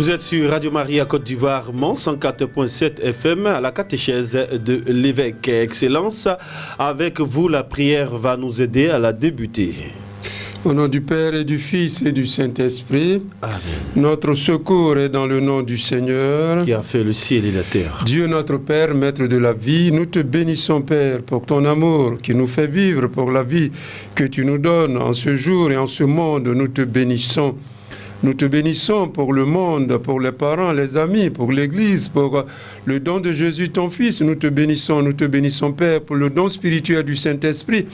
Vous êtes sur Radio Maria Côte d'Ivoire, Mont 104.7 FM, à la catéchèse de l'évêque. Excellence, avec vous, la prière va nous aider à la débuter. Au nom du Père et du Fils et du Saint-Esprit, Amen. Notre secours est dans le nom du Seigneur, Qui a fait le ciel et la terre. Dieu notre Père, Maître de la vie, nous te bénissons, Père, pour ton amour qui nous fait vivre, pour la vie que tu nous donnes en ce jour et en ce monde. Nous te bénissons. Nous te bénissons pour le monde, pour les parents, les amis, pour l'Église, pour le don de Jésus, ton Fils. Nous te bénissons, Père, pour le don spirituel du Saint-Esprit,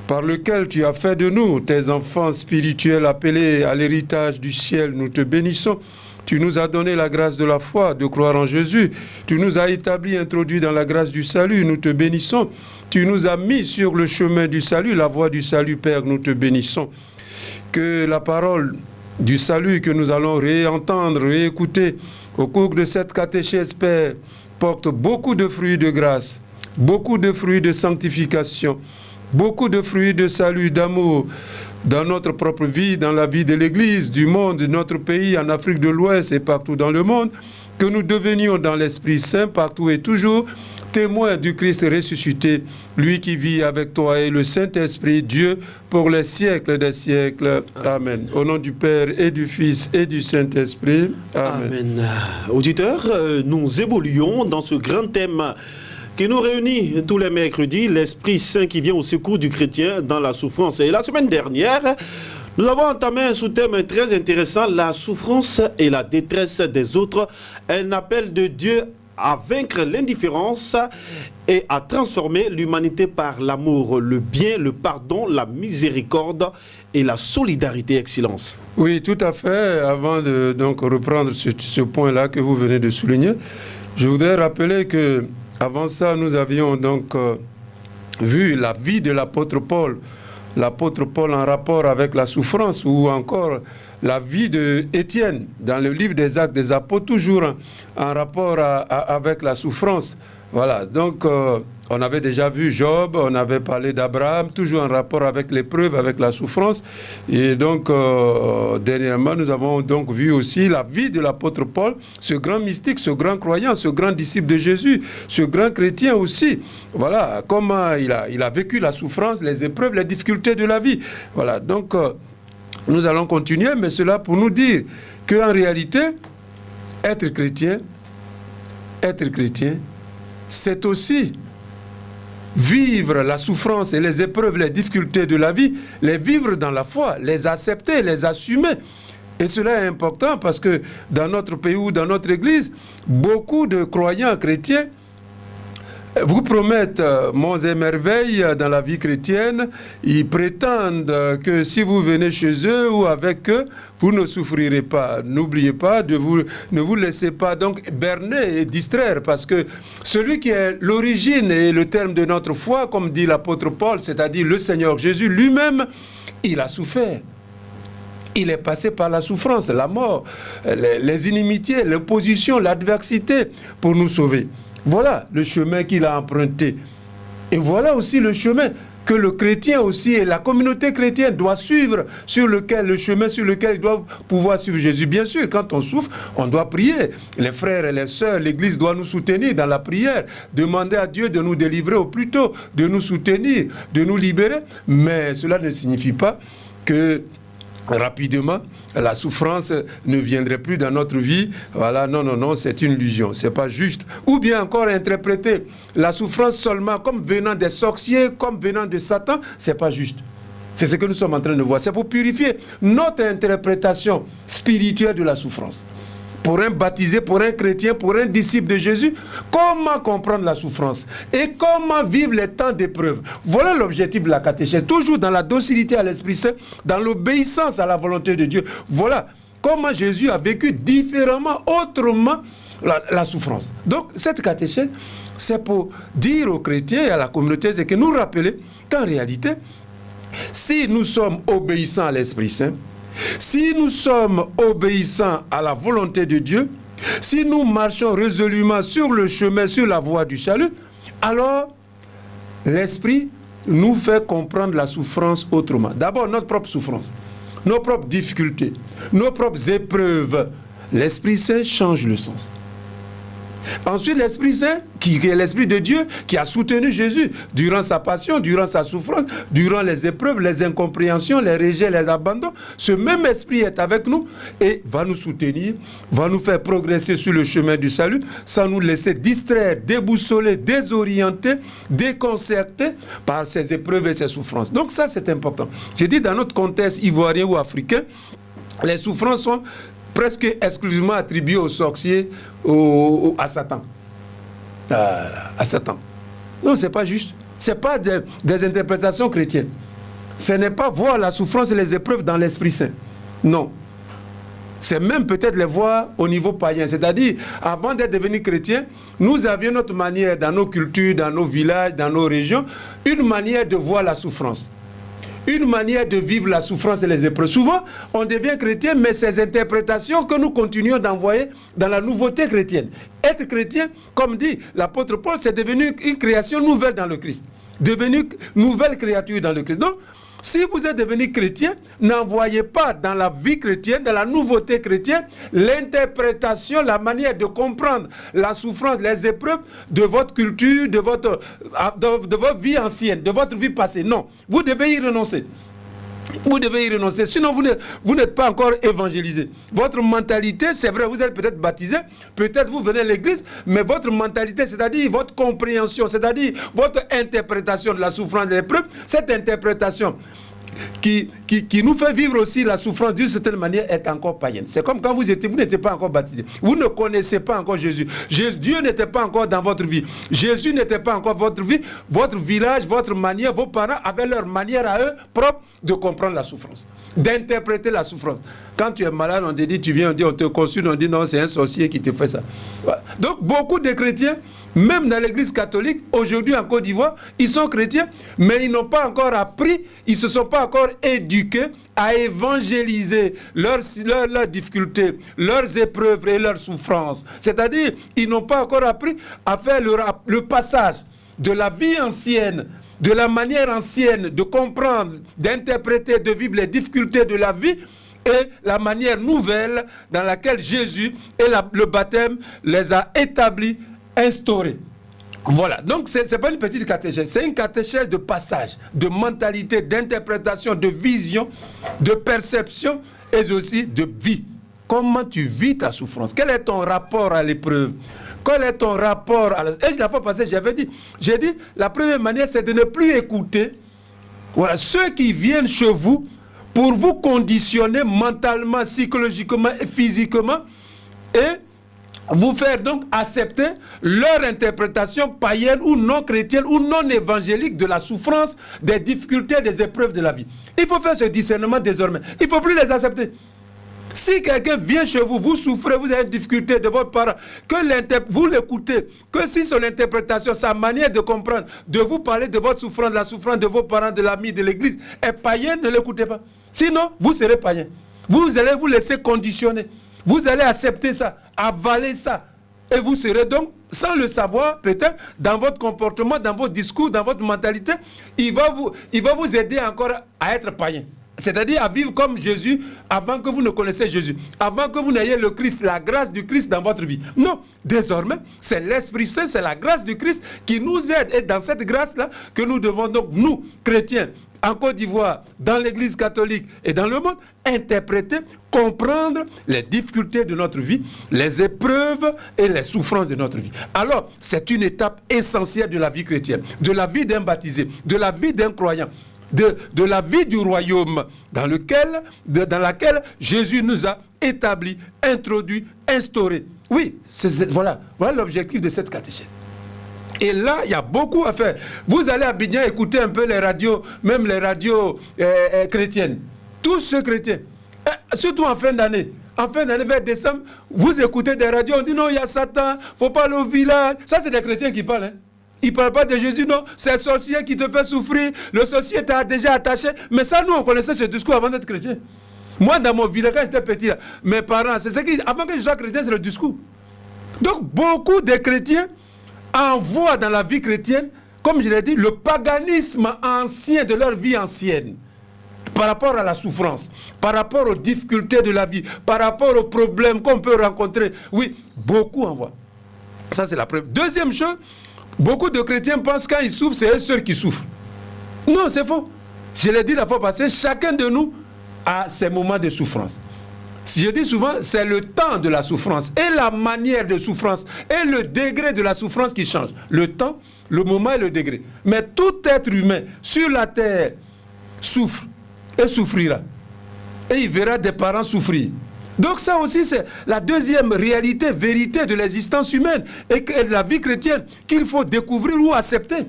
par lequel tu as fait de nous tes enfants spirituels appelés à l'héritage du ciel. Nous te bénissons. Tu nous as donné la grâce de la foi, de croire en Jésus. Tu nous as établis, introduits dans la grâce du salut. Nous te bénissons. Tu nous as mis sur le chemin du salut, la voie du salut, Père. Nous te bénissons. Que la parole du salut que nous allons réentendre, réécouter au cours de cette catéchèse, Père, porte beaucoup de fruits de grâce, beaucoup de fruits de sanctification, beaucoup de fruits de salut, d'amour, dans notre propre vie, dans la vie de l'Église, du monde, de notre pays, en Afrique de l'Ouest et partout dans le monde, que nous devenions dans l'Esprit Saint, partout et toujours, témoins du Christ ressuscité, lui qui vit avec toi et le Saint-Esprit, Dieu, pour les siècles des siècles. Amen. Au nom du Père et du Fils et du Saint-Esprit. Amen. Amen. Auditeurs, nous évoluons dans ce grand thème qui nous réunit tous les mercredis, l'Esprit Saint qui vient au secours du chrétien dans la souffrance. Et la semaine dernière, nous avons entamé un sous-thème très intéressant, la souffrance et la détresse des autres, un appel de Dieu à vaincre l'indifférence et à transformer l'humanité par l'amour, le bien, le pardon, la miséricorde et la solidarité. Excellence. Oui, tout à fait. Avant de donc reprendre ce point-là que vous venez de souligner, je voudrais rappeler que avant ça, nous avions donc vu la vie de l'apôtre Paul. L'apôtre Paul en rapport avec la souffrance, ou encore la vie de Étienne dans le livre des Actes des Apôtres, toujours en rapport avec la souffrance. Voilà, donc on avait déjà vu Job, on avait parlé d'Abraham, toujours en rapport avec l'épreuve, avec la souffrance. Et donc, dernièrement, nous avons donc vu aussi la vie de l'apôtre Paul, ce grand mystique, ce grand croyant, ce grand disciple de Jésus, ce grand chrétien aussi. Voilà, comment il a vécu la souffrance, les épreuves, les difficultés de la vie. Voilà, donc nous allons continuer, mais cela pour nous dire qu'en réalité, être chrétien, c'est aussi vivre la souffrance et les épreuves, les difficultés de la vie, les vivre dans la foi, les accepter, les assumer. Et cela est important parce que dans notre pays ou dans notre église, beaucoup de croyants chrétiens vous promettent monts et merveilles dans la vie chrétienne. Ils prétendent que si vous venez chez eux ou avec eux, vous ne souffrirez pas. N'oubliez pas, ne vous laissez pas donc berner et distraire, parce que celui qui est l'origine et le terme de notre foi, comme dit l'apôtre Paul, c'est-à-dire le Seigneur Jésus lui-même, il a souffert. Il est passé par la souffrance, la mort, les inimitiés, l'opposition, l'adversité pour nous sauver. Voilà le chemin qu'il a emprunté. Et voilà aussi le chemin que le chrétien aussi et la communauté chrétienne doit suivre, le chemin sur lequel ils doivent pouvoir suivre Jésus. Bien sûr, quand on souffre, on doit prier. Les frères et les sœurs, l'Église doit nous soutenir dans la prière, demander à Dieu de nous délivrer au plus tôt, de nous soutenir, de nous libérer. Mais cela ne signifie pas que rapidement, la souffrance ne viendrait plus dans notre vie. Voilà, non, c'est une illusion, c'est pas juste. Ou bien encore interpréter la souffrance seulement comme venant des sorciers, comme venant de Satan, c'est pas juste. C'est ce que nous sommes en train de voir. C'est pour purifier notre interprétation spirituelle de la souffrance. Pour un baptisé, pour un chrétien, pour un disciple de Jésus, comment comprendre la souffrance et comment vivre les temps d'épreuve. Voilà l'objectif de la catéchèse, toujours dans la docilité à l'Esprit Saint, dans l'obéissance à la volonté de Dieu. Voilà comment Jésus a vécu différemment, autrement, la souffrance. Donc, cette catéchèse, c'est pour dire aux chrétiens et à la communauté, c'est que nous rappeler qu'en réalité, si nous sommes obéissants à l'Esprit Saint, si nous sommes obéissants à la volonté de Dieu, si nous marchons résolument sur le chemin, sur la voie du salut, alors l'Esprit nous fait comprendre la souffrance autrement. D'abord, notre propre souffrance, nos propres difficultés, nos propres épreuves. l'Esprit Saint change le sens. Ensuite, l'Esprit Saint, qui est l'Esprit de Dieu, qui a soutenu Jésus durant sa passion, durant sa souffrance, durant les épreuves, les incompréhensions, les rejets, les abandons. Ce même Esprit est avec nous et va nous soutenir, va nous faire progresser sur le chemin du salut, sans nous laisser distraire, déboussoler, désorienter, déconcerter par ces épreuves et ces souffrances. Donc ça, c'est important. J'ai dit, dans notre contexte ivoirien ou africain, les souffrances sont presque exclusivement attribué aux sorciers, à Satan. À Satan. Non, c'est pas juste. C'est pas des interprétations chrétiennes. Ce n'est pas voir la souffrance et les épreuves dans l'Esprit Saint. Non. C'est même peut-être les voir au niveau païen. C'est-à-dire, avant d'être devenus chrétiens, nous avions notre manière, dans nos cultures, dans nos villages, dans nos régions, une manière de voir la souffrance. Une manière de vivre la souffrance et les épreuves. Souvent, on devient chrétien, mais ces interprétations que nous continuons d'envoyer dans la nouveauté chrétienne. Être chrétien, comme dit l'apôtre Paul, c'est devenu une création nouvelle dans le Christ. Devenu nouvelle créature dans le Christ. Donc, si vous êtes devenu chrétien, n'envoyez pas dans la vie chrétienne, dans la nouveauté chrétienne, l'interprétation, la manière de comprendre la souffrance, les épreuves de votre culture, de votre vie ancienne, de votre vie passée. Non, vous devez y renoncer. Vous devez y renoncer, sinon vous n'êtes pas encore évangélisé. Votre mentalité, c'est vrai, vous êtes peut-être baptisé, peut-être vous venez à l'église, mais votre mentalité, c'est-à-dire votre compréhension, c'est-à-dire votre interprétation de la souffrance de l'épreuve, cette interprétation qui nous fait vivre aussi la souffrance d'une certaine manière est encore païenne. C'est comme quand vous n'étiez pas encore baptisé. Vous ne connaissez pas encore Jésus. Dieu n'était pas encore dans votre vie. Jésus n'était pas encore votre vie. Votre village, votre manière, vos parents avaient leur manière à eux propre de comprendre la souffrance, d'interpréter la souffrance. Quand tu es malade, on te dit, tu viens, on te consulte, on dit non, c'est un sorcier qui te fait ça. Voilà. Donc beaucoup de chrétiens, même dans l'église catholique, aujourd'hui en Côte d'Ivoire, ils sont chrétiens, mais ils n'ont pas encore appris, ils ne se sont pas encore éduqués à évangéliser leurs difficultés, leurs épreuves et leurs souffrances. C'est-à-dire, ils n'ont pas encore appris à faire le passage de la vie ancienne, de la manière ancienne de comprendre, d'interpréter, de vivre les difficultés de la vie, et la manière nouvelle dans laquelle Jésus et le baptême les a établis, instaurés. Voilà, donc ce n'est pas une petite catéchèse, c'est une catéchèse de passage, de mentalité, d'interprétation, de vision, de perception et aussi de vie. Comment tu vis ta souffrance? Quel est ton rapport à l'épreuve? Quel est ton rapport à la... Et la fois passée, j'ai dit, la première manière, c'est de ne plus écouter ceux qui viennent chez vous pour vous conditionner mentalement, psychologiquement et physiquement et vous faire donc accepter leur interprétation païenne ou non chrétienne ou non évangélique de la souffrance, des difficultés, des épreuves de la vie. Il faut faire ce discernement désormais. Il ne faut plus les accepter. Si quelqu'un vient chez vous, vous souffrez, vous avez une difficulté de votre parent, que vous l'écoutez, que si son interprétation, sa manière de comprendre, de vous parler de votre souffrance, de la souffrance de vos parents, de l'ami, de l'église, est païenne, ne l'écoutez pas. Sinon, vous serez païen. Vous allez vous laisser conditionner. Vous allez accepter ça, avaler ça. Et vous serez donc, sans le savoir, peut-être, dans votre comportement, dans votre discours, dans votre mentalité, il va vous aider encore à être païen. C'est-à-dire à vivre comme Jésus avant que vous ne connaissiez Jésus, avant que vous n'ayez le Christ, la grâce du Christ dans votre vie. Non, désormais, c'est l'Esprit Saint, c'est la grâce du Christ qui nous aide. Et dans cette grâce-là, que nous devons donc, nous, chrétiens, en Côte d'Ivoire, dans l'Église catholique et dans le monde, interpréter, comprendre les difficultés de notre vie, les épreuves et les souffrances de notre vie. Alors, c'est une étape essentielle de la vie chrétienne, de la vie d'un baptisé, de la vie d'un croyant. De la vie du royaume dans laquelle Jésus nous a établis, introduits, instaurés. Oui, voilà l'objectif de cette catéchèse. Et là, il y a beaucoup à faire. Vous allez à Abidjan écouter un peu les radios, même les radios chrétiennes. Tous ceux chrétiens, surtout en fin d'année. En fin d'année, vers décembre, vous écoutez des radios, on dit non, il y a Satan, il ne faut pas aller au village. Ça, c'est des chrétiens qui parlent. Il ne parle pas de Jésus, non. C'est le sorcier qui te fait souffrir. Le sorcier t'a déjà attaché. Mais ça, nous, on connaissait ce discours avant d'être chrétien. Moi, dans mon village, quand j'étais petit, mes parents, c'est ce qui, avant que je sois chrétien, c'est le discours. Donc, beaucoup de chrétiens envoient dans la vie chrétienne, comme je l'ai dit, le paganisme ancien de leur vie ancienne. par rapport à la souffrance, par rapport aux difficultés de la vie, par rapport aux problèmes qu'on peut rencontrer. Oui, beaucoup en voient. Ça, c'est la première. Deuxième chose, beaucoup de chrétiens pensent que quand ils souffrent, c'est eux seuls qui souffrent. Non, c'est faux. Je l'ai dit la fois passée, chacun de nous a ses moments de souffrance. Si je dis souvent, c'est le temps de la souffrance et la manière de souffrance et le degré de la souffrance qui change. Le temps, le moment et le degré. Mais tout être humain sur la terre souffre et souffrira. Et il verra des parents souffrir. Donc ça aussi, c'est la deuxième réalité, vérité de l'existence humaine et de la vie chrétienne qu'il faut découvrir ou accepter.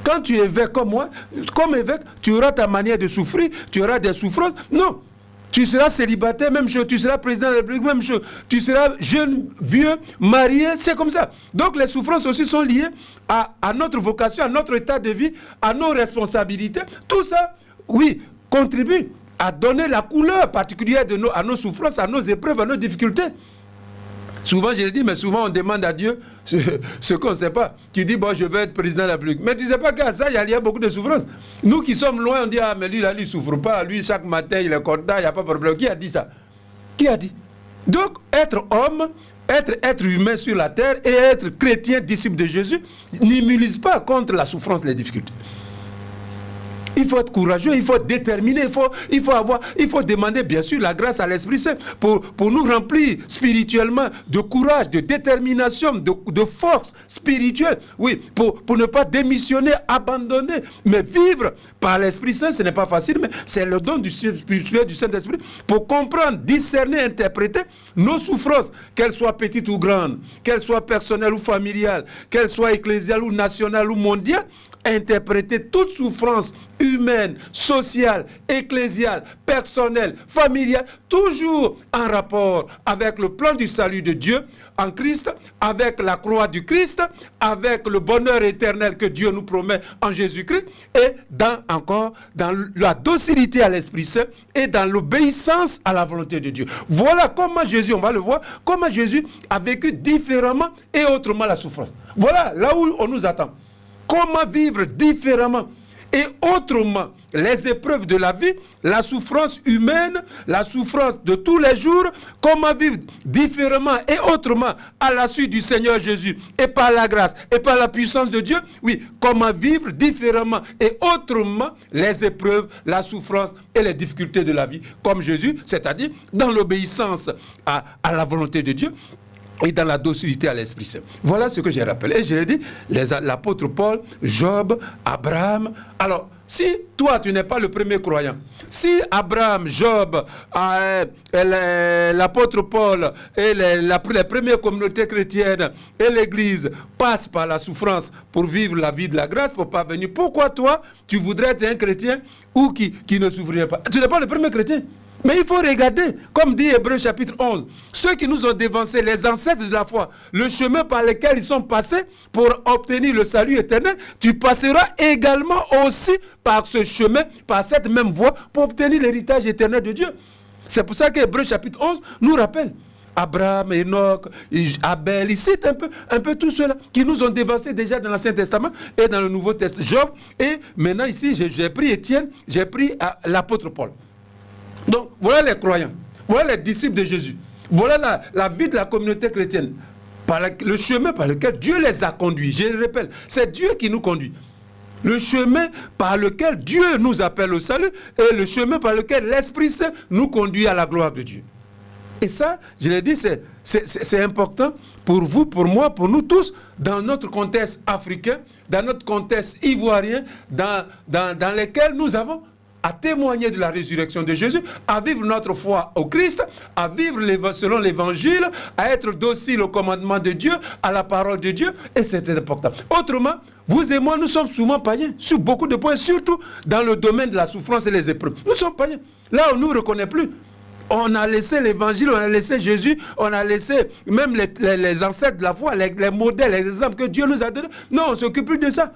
Quand tu es évêque comme moi, comme évêque, tu auras ta manière de souffrir, tu auras des souffrances. Non. Tu seras célibataire, même chose. Tu seras président de la République, même chose. Tu seras jeune, vieux, marié, c'est comme ça. Donc les souffrances aussi sont liées à notre vocation, à notre état de vie, à nos responsabilités. Tout ça, oui, contribue à donner la couleur particulière à nos souffrances, à nos épreuves, à nos difficultés. Souvent, je le dis, mais souvent on demande à Dieu ce qu'on ne sait pas. Tu dis, bon, je vais être président de la République. Mais tu ne sais pas qu'à ça, il y a beaucoup de souffrance. Nous qui sommes loin, on dit, ah, mais lui, là, lui, il ne souffre pas. Lui, chaque matin, il est content, il n'y a pas de problème. Qui a dit ça? Qui a dit? Donc, être homme, être humain sur la terre et être chrétien, disciple de Jésus, n'immunise pas contre la souffrance, les difficultés. Il faut être courageux, il faut être déterminé, il faut demander bien sûr la grâce à l'Esprit Saint pour nous remplir spirituellement de courage, de détermination, de force spirituelle. Oui, pour ne pas démissionner, abandonner, mais vivre par l'Esprit Saint, ce n'est pas facile, mais c'est le don du spirituel du Saint-Esprit pour comprendre, discerner, interpréter nos souffrances, qu'elles soient petites ou grandes, qu'elles soient personnelles ou familiales, qu'elles soient ecclésiales ou nationales ou mondiales. Interpréter toute souffrance humaine, sociale, ecclésiale, personnelle, familiale, toujours en rapport avec le plan du salut de Dieu en Christ, avec la croix du Christ, avec le bonheur éternel que Dieu nous promet en Jésus-Christ, et dans la docilité à l'Esprit Saint et dans l'obéissance à la volonté de Dieu. Voilà comment Jésus, on va le voir, comment Jésus a vécu différemment et autrement la souffrance. Voilà là où on nous attend. Comment vivre différemment et autrement les épreuves de la vie, la souffrance humaine, la souffrance de tous les jours, comment vivre différemment et autrement à la suite du Seigneur Jésus et par la grâce et par la puissance de Dieu. Oui, comment vivre différemment et autrement les épreuves, la souffrance et les difficultés de la vie comme Jésus, c'est-à-dire dans l'obéissance à la volonté de Dieu et dans la docilité à l'Esprit Saint. Voilà ce que j'ai rappelé. Et je l'ai dit, l'apôtre Paul, Job, Abraham. Alors, si toi, tu n'es pas le premier croyant, si Abraham, Job, l'apôtre Paul et les premières communautés chrétiennes et l'Église passent par la souffrance pour vivre la vie de la grâce, pour parvenir, pourquoi toi, tu voudrais être un chrétien ou qui ne souffrirait pas? Tu n'es pas le premier chrétien. Mais il faut regarder, comme dit Hébreux chapitre 11, ceux qui nous ont dévancés, les ancêtres de la foi, le chemin par lequel ils sont passés pour obtenir le salut éternel, tu passeras également aussi par ce chemin, par cette même voie, pour obtenir l'héritage éternel de Dieu. C'est pour ça qu'Hébreux chapitre 11 nous rappelle. Abraham, Enoch, Abel, il cite un peu tout cela qui nous ont dévancés déjà dans l'Ancien Testament et dans le Nouveau Testament. Job, et maintenant ici, j'ai pris Étienne, j'ai pris l'apôtre Paul. Donc, voilà les croyants, voilà les disciples de Jésus, voilà la vie de la communauté chrétienne, le chemin par lequel Dieu les a conduits. Je le répète, c'est Dieu qui nous conduit. Le chemin par lequel Dieu nous appelle au salut et le chemin par lequel l'Esprit Saint nous conduit à la gloire de Dieu. Et ça, je l'ai dit, c'est important pour vous, pour moi, pour nous tous, dans notre contexte africain, dans notre contexte ivoirien, dans lequel nous avons à témoigner de la résurrection de Jésus, à vivre notre foi au Christ, à vivre selon l'évangile, à être docile au commandement de Dieu, à la parole de Dieu, et c'est important. Autrement, vous et moi, nous sommes souvent païens, sur beaucoup de points, surtout dans le domaine de la souffrance et les épreuves. Nous sommes païens. Là, on ne nous reconnaît plus. On a laissé l'évangile, on a laissé Jésus, on a laissé même les ancêtres de la foi, les modèles, les exemples que Dieu nous a donnés. Non, on ne s'occupe plus de ça.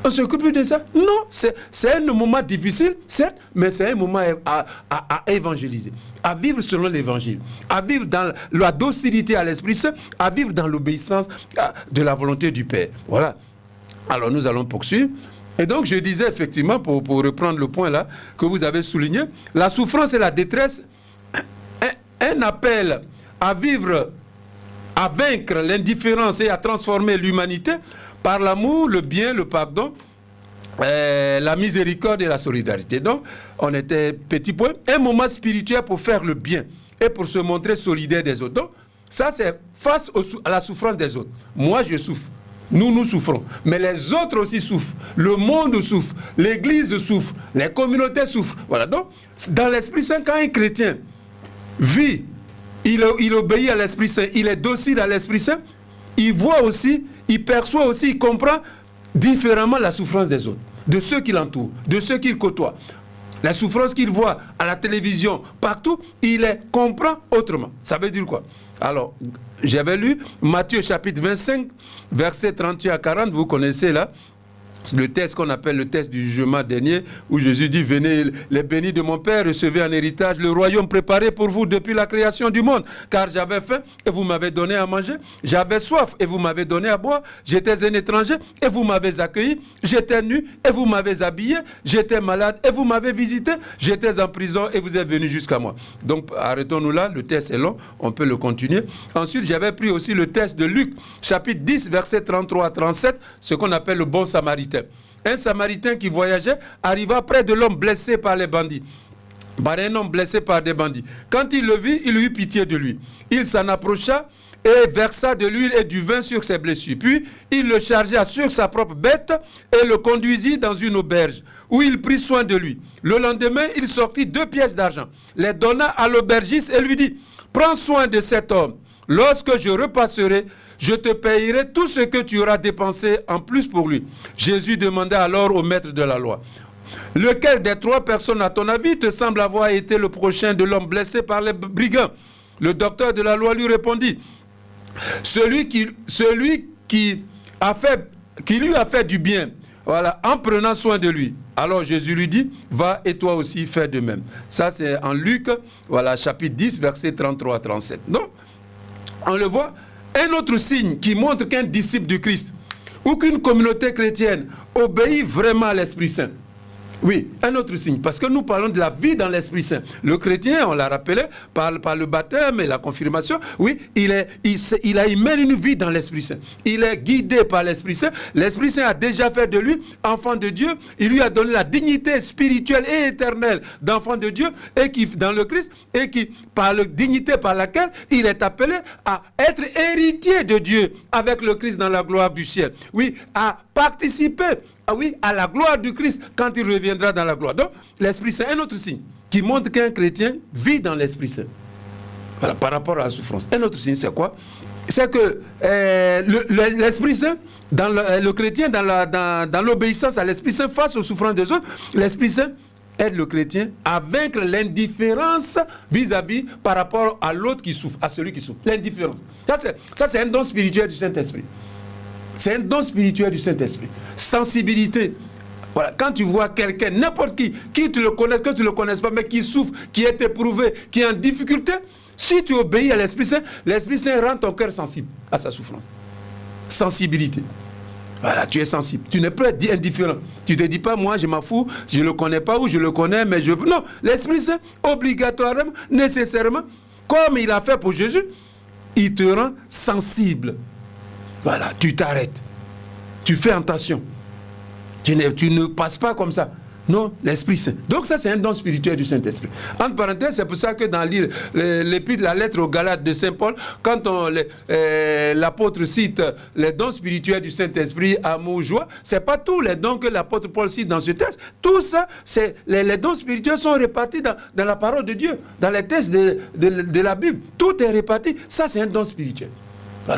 On ne s'occupe plus de ça? Non, c'est un moment difficile, certes, mais c'est un moment à évangéliser, à vivre selon l'évangile, à vivre dans la docilité à l'Esprit Saint, à vivre dans l'obéissance de la volonté du Père. Voilà. Alors nous allons poursuivre Et donc, je disais effectivement, pour reprendre le point là, que vous avez souligné, la souffrance et la détresse, un appel à vivre, à vaincre l'indifférence et à transformer l'humanité par l'amour, le bien, le pardon, la miséricorde et la solidarité. Donc, on était, petit point, un moment spirituel pour faire le bien et pour se montrer solidaire des autres. Donc, ça, c'est face à la souffrance des autres. Moi, je souffre. Nous souffrons. Mais les autres aussi souffrent. Le monde souffre. L'Église souffre. Les communautés souffrent. Voilà. Donc, dans l'Esprit Saint, quand un chrétien vit, il obéit à l'Esprit Saint, il est docile à l'Esprit Saint, il voit aussi, il perçoit aussi, il comprend différemment la souffrance des autres, de ceux qui l'entourent, de ceux qu'il côtoie. La souffrance qu'il voit à la télévision, partout, il les comprend autrement. Ça veut dire quoi? Alors, j'avais lu Matthieu chapitre 25, versets 38 à 40, vous connaissez là, le texte qu'on appelle le texte du jugement dernier, où Jésus dit, venez les bénis de mon Père, recevez en héritage le royaume préparé pour vous depuis la création du monde. Car j'avais faim et vous m'avez donné à manger, j'avais soif et vous m'avez donné à boire, j'étais un étranger et vous m'avez accueilli, j'étais nu et vous m'avez habillé, j'étais malade et vous m'avez visité, j'étais en prison et vous êtes venu jusqu'à moi. Donc arrêtons-nous là, le texte est long, on peut le continuer. Ensuite, j'avais pris aussi le texte de Luc, chapitre 10, versets 33 à 37, ce qu'on appelle le bon samaritain. Un Samaritain qui voyageait arriva près de l'homme blessé par les bandits. Par un homme blessé par des bandits. Quand il le vit, il eut pitié de lui. Il s'en approcha et versa de l'huile et du vin sur ses blessures. Puis il le chargea sur sa propre bête et le conduisit dans une auberge où il prit soin de lui. Le lendemain, il sortit 2 pièces d'argent, les donna à l'aubergiste et lui dit, prends soin de cet homme. Lorsque je repasserai, je te payerai tout ce que tu auras dépensé en plus pour lui. Jésus demanda alors au maître de la loi, lequel des 3 personnes, à ton avis, te semble avoir été le prochain de l'homme blessé par les brigands? Le docteur de la loi lui répondit, celui qui lui a fait du bien, voilà, en prenant soin de lui. Alors Jésus lui dit, va et toi aussi fais de même. Ça c'est en Luc, voilà, chapitre 10, versets 33 à 37. Donc, on le voit. Un autre signe qui montre qu'un disciple du Christ ou qu'une communauté chrétienne obéit vraiment à l'Esprit Saint. Oui, un autre signe, parce que nous parlons de la vie dans l'Esprit Saint. Le chrétien, on l'a rappelé, par le baptême et la confirmation, oui, il mène une vie dans l'Esprit Saint. Il est guidé par l'Esprit Saint. L'Esprit Saint a déjà fait de lui enfant de Dieu. Il lui a donné la dignité spirituelle et éternelle d'enfant de Dieu, et qui, dans le Christ, et qui, par la dignité par laquelle il est appelé à être héritier de Dieu avec le Christ dans la gloire du ciel. Oui, à participer à la gloire du Christ quand il reviendra dans la gloire. Donc, l'Esprit Saint, un autre signe qui montre qu'un chrétien vit dans l'Esprit Saint. Voilà, par rapport à la souffrance. Un autre signe, c'est quoi? C'est que l'Esprit Saint, le chrétien, dans l'obéissance à l'Esprit Saint face aux souffrances des autres, l'Esprit Saint aide le chrétien à vaincre l'indifférence vis-à-vis par rapport à l'autre qui souffre, à celui qui souffre. L'indifférence. Ça, c'est un don spirituel du Saint-Esprit. C'est un don spirituel du Saint-Esprit. Sensibilité. Voilà. Quand tu vois quelqu'un, n'importe qui tu le connais, que tu ne le connaisses pas, mais qui souffre, qui est éprouvé, qui est en difficulté, si tu obéis à l'Esprit Saint rend ton cœur sensible à sa souffrance. Sensibilité. Voilà, tu es sensible. Tu n'es pas indifférent. Tu ne te dis pas, moi, je m'en fous, je ne le connais pas ou je le connais, mais je... Non, l'Esprit Saint, obligatoirement, nécessairement, comme il a fait pour Jésus, il te rend sensible. Voilà, tu t'arrêtes. Tu fais attention. Tu ne passes pas comme ça. Non, l'Esprit Saint. Donc ça, c'est un don spirituel du Saint-Esprit. Entre parenthèses, c'est pour ça que dans l'épître, la lettre aux Galates de Saint Paul, quand l'apôtre cite les dons spirituels du Saint-Esprit, amour, joie, c'est pas tous les dons que l'apôtre Paul cite dans ce texte. Tout ça, les dons spirituels sont répartis dans la parole de Dieu, dans les textes de la Bible. Tout est réparti. Ça, c'est un don spirituel.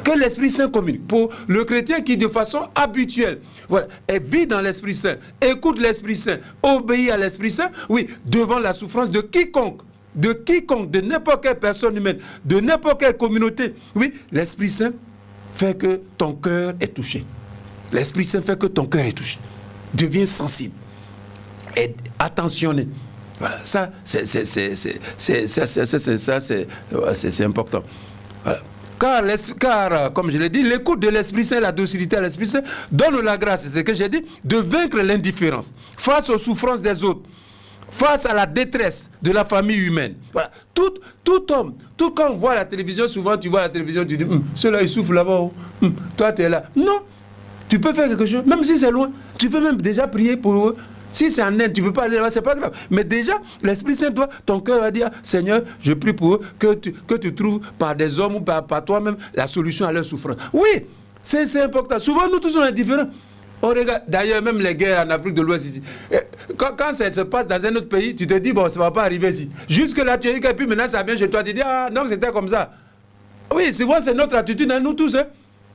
Que l'Esprit Saint communique. Pour le chrétien qui, de façon habituelle, voilà, vit dans l'Esprit Saint, écoute l'Esprit Saint, obéit à l'Esprit Saint, oui, devant la souffrance de quiconque, de n'importe quelle personne humaine, de n'importe quelle communauté, oui, l'Esprit Saint fait que ton cœur est touché. L'Esprit Saint fait que ton cœur est touché. Deviens sensible. Et attentionné. Voilà, c'est important. Voilà. Car, comme je l'ai dit, l'écoute de l'Esprit Saint, la docilité à l'Esprit Saint donne la grâce, c'est ce que j'ai dit, de vaincre l'indifférence face aux souffrances des autres, face à la détresse de la famille humaine. Voilà. Tout homme, quand on voit la télévision, souvent tu vois la télévision, tu dis, ceux-là ils souffrent là-bas, toi tu es là. Non, tu peux faire quelque chose, même si c'est loin, tu peux même déjà prier pour eux. Si c'est en Inde, tu ne peux pas aller là, c'est pas grave. Mais déjà, l'Esprit Saint, ton cœur va dire, Seigneur, je prie pour eux, que tu trouves par des hommes ou par toi-même la solution à leur souffrance. Oui, c'est important. Souvent, nous tous, on est différents. On regarde, d'ailleurs, même les guerres en Afrique de l'Ouest ici. Quand ça se passe dans un autre pays, tu te dis, bon, ça ne va pas arriver ici. Jusque-là, tu as dit, et puis maintenant, ça vient chez toi, tu dis, ah, non, c'était comme ça. Oui, souvent, c'est notre attitude à nous tous. Hein.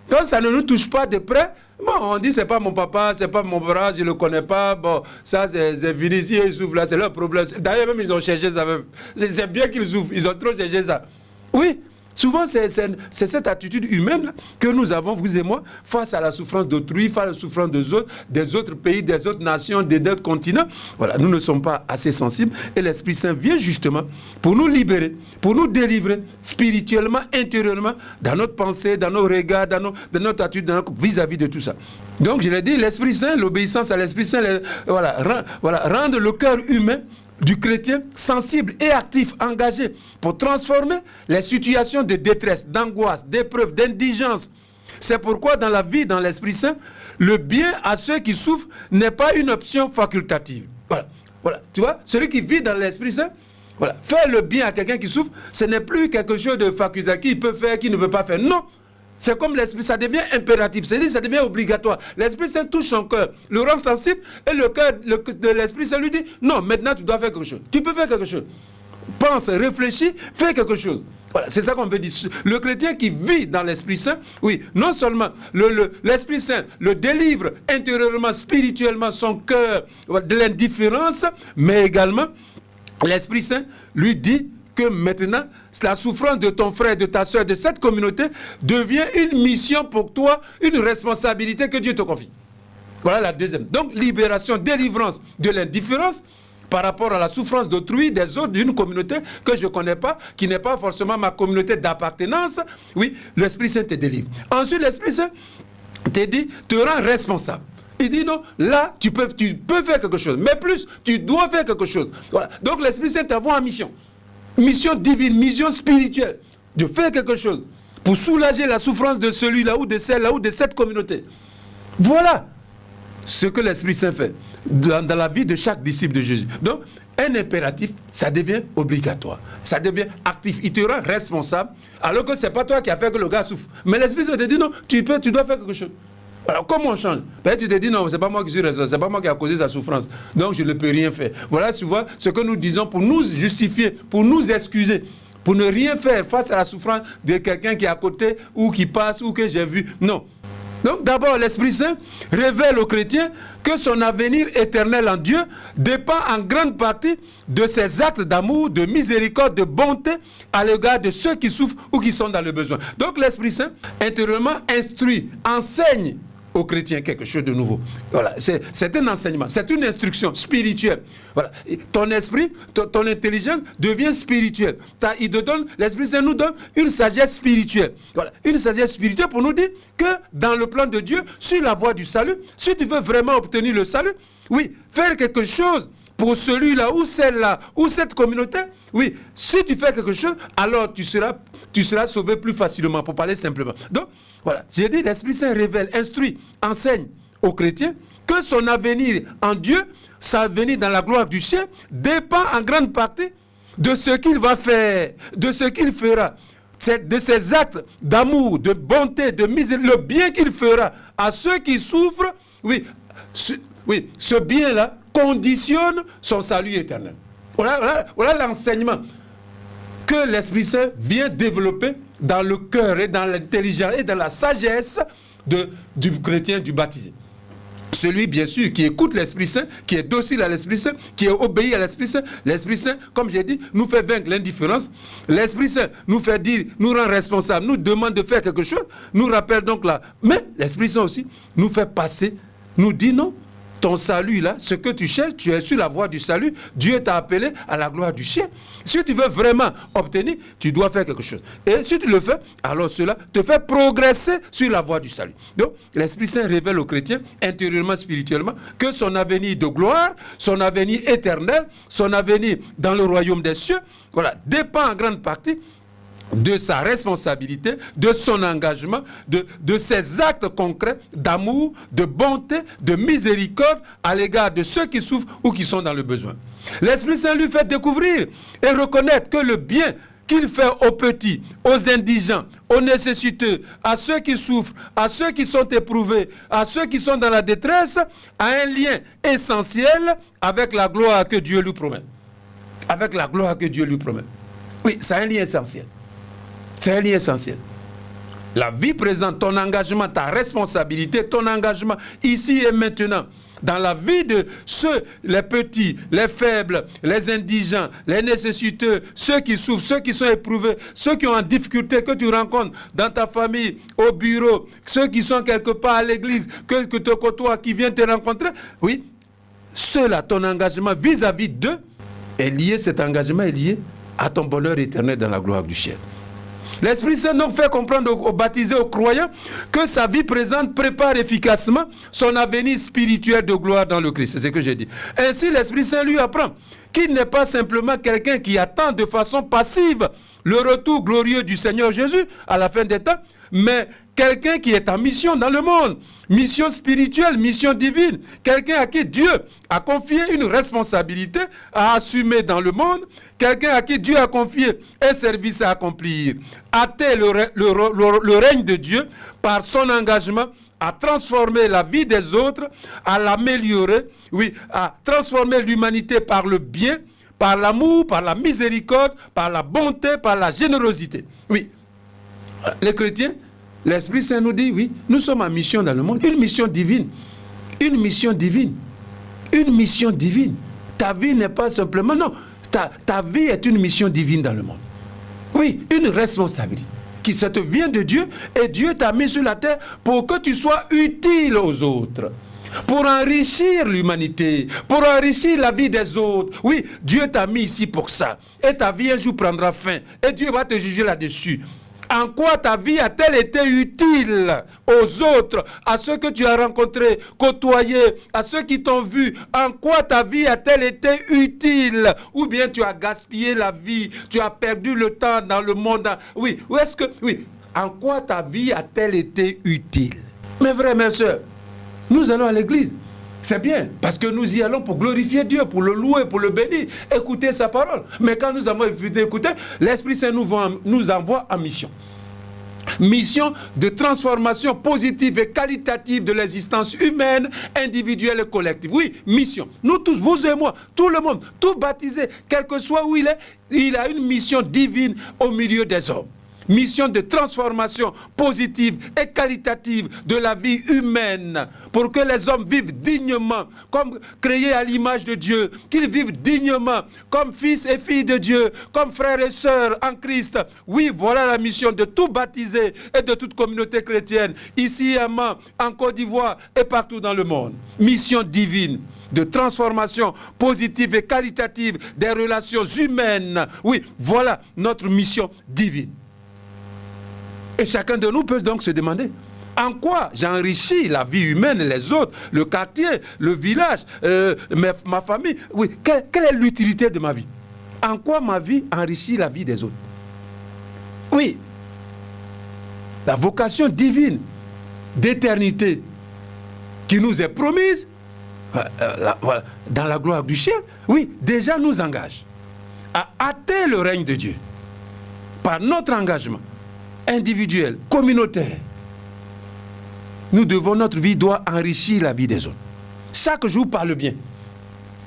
Quand ça ne nous touche pas de près, bon, on dit c'est pas mon papa, c'est pas mon bras, je le connais pas. Bon, ça c'est Vinicius, ils souffrent là, c'est leur problème. D'ailleurs même ils ont cherché ça même. C'est bien qu'ils souffrent, ils ont trop cherché ça. Oui, souvent c'est cette attitude humaine que nous avons, vous et moi, face à la souffrance d'autrui, face à la souffrance des autres pays, des autres nations, des autres continents. Voilà, nous ne sommes pas assez sensibles et l'Esprit Saint vient justement pour nous libérer, pour nous délivrer spirituellement, intérieurement, dans notre pensée, dans nos regards, dans notre attitude, vis-à-vis de tout ça. Donc je l'ai dit, l'Esprit Saint, l'obéissance à l'Esprit Saint, rendre le cœur humain du chrétien sensible et actif, engagé pour transformer les situations de détresse, d'angoisse, d'épreuve, d'indigence. C'est pourquoi dans la vie, dans l'Esprit Saint, le bien à ceux qui souffrent n'est pas une option facultative. Voilà. Tu vois, celui qui vit dans l'Esprit Saint, voilà, faire le bien à quelqu'un qui souffre, ce n'est plus quelque chose de facultatif qu'il peut faire, qu'il ne peut pas faire. Non. C'est comme l'Esprit, ça devient impératif, c'est-à-dire ça devient obligatoire. L'Esprit Saint touche son cœur, le rend sensible, et le cœur de l'Esprit Saint lui dit, non, maintenant tu dois faire quelque chose. Tu peux faire quelque chose. Pense, réfléchis, fais quelque chose. Voilà, c'est ça qu'on veut dire. Le chrétien qui vit dans l'Esprit Saint, oui, non seulement l'Esprit Saint le délivre intérieurement, spirituellement son cœur de l'indifférence, mais également l'Esprit Saint lui dit que maintenant, la souffrance de ton frère, de ta soeur, de cette communauté devient une mission pour toi, une responsabilité que Dieu te confie. Voilà la deuxième. Donc, libération, délivrance de l'indifférence par rapport à la souffrance d'autrui, des autres, d'une communauté que je ne connais pas, qui n'est pas forcément ma communauté d'appartenance. Oui, l'Esprit Saint te délivre. Ensuite, l'Esprit Saint te dit, te rend responsable. Il dit non, là, tu peux faire quelque chose. Mais plus, tu dois faire quelque chose. Voilà. Donc, l'Esprit Saint t'envoie en mission. Mission divine, mission spirituelle, de faire quelque chose pour soulager la souffrance de celui-là ou de celle-là ou de cette communauté. Voilà ce que l'Esprit Saint fait dans la vie de chaque disciple de Jésus. Donc, un impératif, ça devient obligatoire, ça devient actif, il te rend responsable, alors que ce n'est pas toi qui as fait que le gars souffre. Mais l'Esprit Saint te dit non, tu dois faire quelque chose. Alors, comment on change? Peut-être tu te dis non, c'est pas moi qui suis responsable, c'est pas moi qui a causé sa souffrance, donc je ne peux rien faire. Voilà souvent ce que nous disons pour nous justifier, pour nous excuser, pour ne rien faire face à la souffrance de quelqu'un qui est à côté ou qui passe ou que j'ai vu. Non. Donc d'abord, l'Esprit Saint révèle aux chrétiens que son avenir éternel en Dieu dépend en grande partie de ses actes d'amour, de miséricorde, de bonté à l'égard de ceux qui souffrent ou qui sont dans le besoin. Donc l'Esprit Saint intérieurement instruit, enseigne aux chrétiens quelque chose de nouveau. Voilà, c'est un enseignement, c'est une instruction spirituelle. Voilà, ton esprit, ton intelligence devient spirituelle. L'Esprit Saint nous donne une sagesse spirituelle. Voilà, une sagesse spirituelle pour nous dire que dans le plan de Dieu, sur la voie du salut, si tu veux vraiment obtenir le salut, oui, faire quelque chose pour celui-là ou celle-là ou cette communauté, oui, si tu fais quelque chose, alors tu seras sauvé plus facilement, pour parler simplement. Donc, voilà, j'ai dit, l'Esprit Saint révèle, instruit, enseigne aux chrétiens que son avenir en Dieu, sa venue dans la gloire du ciel, dépend en grande partie de ce qu'il va faire, de ce qu'il fera, de ses actes d'amour, de bonté, de miséricorde, le bien qu'il fera à ceux qui souffrent. Oui, ce bien-là conditionne son salut éternel. Voilà l'enseignement que l'Esprit Saint vient développer dans le cœur et dans l'intelligence et dans la sagesse du chrétien, du baptisé. Celui, bien sûr, qui écoute l'Esprit Saint, qui est docile à l'Esprit Saint, qui est obéi à l'Esprit Saint, comme j'ai dit, nous fait vaincre l'indifférence. L'Esprit Saint nous fait dire, nous rend responsables, nous demande de faire quelque chose, nous rappelle donc là. Mais l'Esprit Saint aussi nous fait passer, nous dit non, ton salut là, ce que tu cherches, tu es sur la voie du salut. Dieu t'a appelé à la gloire du ciel. Si tu veux vraiment obtenir, tu dois faire quelque chose. Et si tu le fais, alors cela te fait progresser sur la voie du salut. Donc, l'Esprit Saint révèle aux chrétiens, intérieurement, spirituellement, que son avenir de gloire, son avenir éternel, son avenir dans le royaume des cieux, voilà, dépend en grande partie de sa responsabilité, de son engagement, de ses actes concrets d'amour, de bonté, de miséricorde à l'égard de ceux qui souffrent ou qui sont dans le besoin. L'Esprit Saint lui fait découvrir et reconnaître que le bien qu'il fait aux petits, aux indigents, aux nécessiteux, à ceux qui souffrent, à ceux qui sont éprouvés, à ceux qui sont dans la détresse, a un lien essentiel avec la gloire que Dieu lui promet. Avec la gloire que Dieu lui promet. Oui, c'est un lien essentiel. C'est un lien essentiel. La vie présente, ton engagement, ta responsabilité, ton engagement ici et maintenant, dans la vie de ceux, les petits, les faibles, les indigents, les nécessiteux, ceux qui souffrent, ceux qui sont éprouvés, ceux qui ont en difficulté, que tu rencontres dans ta famille, au bureau, ceux qui sont quelque part à l'église, que tu côtoies, qui viennent te rencontrer, oui, ceux-là, ton engagement vis-à-vis d'eux est lié, cet engagement est lié à ton bonheur éternel dans la gloire du ciel. L'Esprit Saint donc fait comprendre aux baptisés, aux croyants, que sa vie présente prépare efficacement son avenir spirituel de gloire dans le Christ. C'est ce que j'ai dit. Ainsi, l'Esprit Saint lui apprend qu'il n'est pas simplement quelqu'un qui attend de façon passive le retour glorieux du Seigneur Jésus à la fin des temps, mais quelqu'un qui est en mission dans le monde, mission spirituelle, mission divine, quelqu'un à qui Dieu a confié une responsabilité à assumer dans le monde, quelqu'un à qui Dieu a confié un service à accomplir, hâter le règne de Dieu par son engagement à transformer la vie des autres, à l'améliorer, oui, à transformer l'humanité par le bien, par l'amour, par la miséricorde, par la bonté, par la générosité. Oui, les chrétiens, l'Esprit Saint nous dit, oui, nous sommes en mission dans le monde, une mission divine, une mission divine, une mission divine. Ta vie n'est pas simplement, non, ta vie est une mission divine dans le monde. Oui, une responsabilité qui ça te vient de Dieu et Dieu t'a mis sur la terre pour que tu sois utile aux autres, pour enrichir l'humanité, pour enrichir la vie des autres. Oui, Dieu t'a mis ici pour ça. Et ta vie un jour prendra fin et Dieu va te juger là-dessus. En quoi ta vie a-t-elle été utile aux autres, à ceux que tu as rencontrés, côtoyés, à ceux qui t'ont vu? En quoi ta vie a-t-elle été utile? Ou bien tu as gaspillé la vie, tu as perdu le temps dans le monde? Oui, ou est-ce que... Oui, en quoi ta vie a-t-elle été utile? Mes frères, mes soeurs, nous allons à l'église. C'est bien, parce que nous y allons pour glorifier Dieu, pour le louer, pour le bénir, écouter sa parole. Mais quand nous avons écouté, l'Esprit Saint nous envoie en mission. Mission de transformation positive et qualitative de l'existence humaine, individuelle et collective. Oui, mission. Nous tous, vous et moi, tout le monde, tout baptisé, quel que soit où il est, il a une mission divine au milieu des hommes. Mission de transformation positive et qualitative de la vie humaine pour que les hommes vivent dignement comme créés à l'image de Dieu, qu'ils vivent dignement comme fils et filles de Dieu, comme frères et sœurs en Christ. Oui, voilà la mission de tout baptisé et de toute communauté chrétienne, ici à Mans, en Côte d'Ivoire et partout dans le monde. Mission divine de transformation positive et qualitative des relations humaines. Oui, voilà notre mission divine. Et chacun de nous peut donc se demander, en quoi j'enrichis la vie humaine, les autres, le quartier, le village, ma famille? Oui, quelle est l'utilité de ma vie? En quoi ma vie enrichit la vie des autres? Oui, la vocation divine d'éternité qui nous est promise dans la gloire du ciel, oui, déjà nous engage à hâter le règne de Dieu par notre engagement individuel, communautaire. Notre vie doit enrichir la vie des autres. Chaque jour par le bien.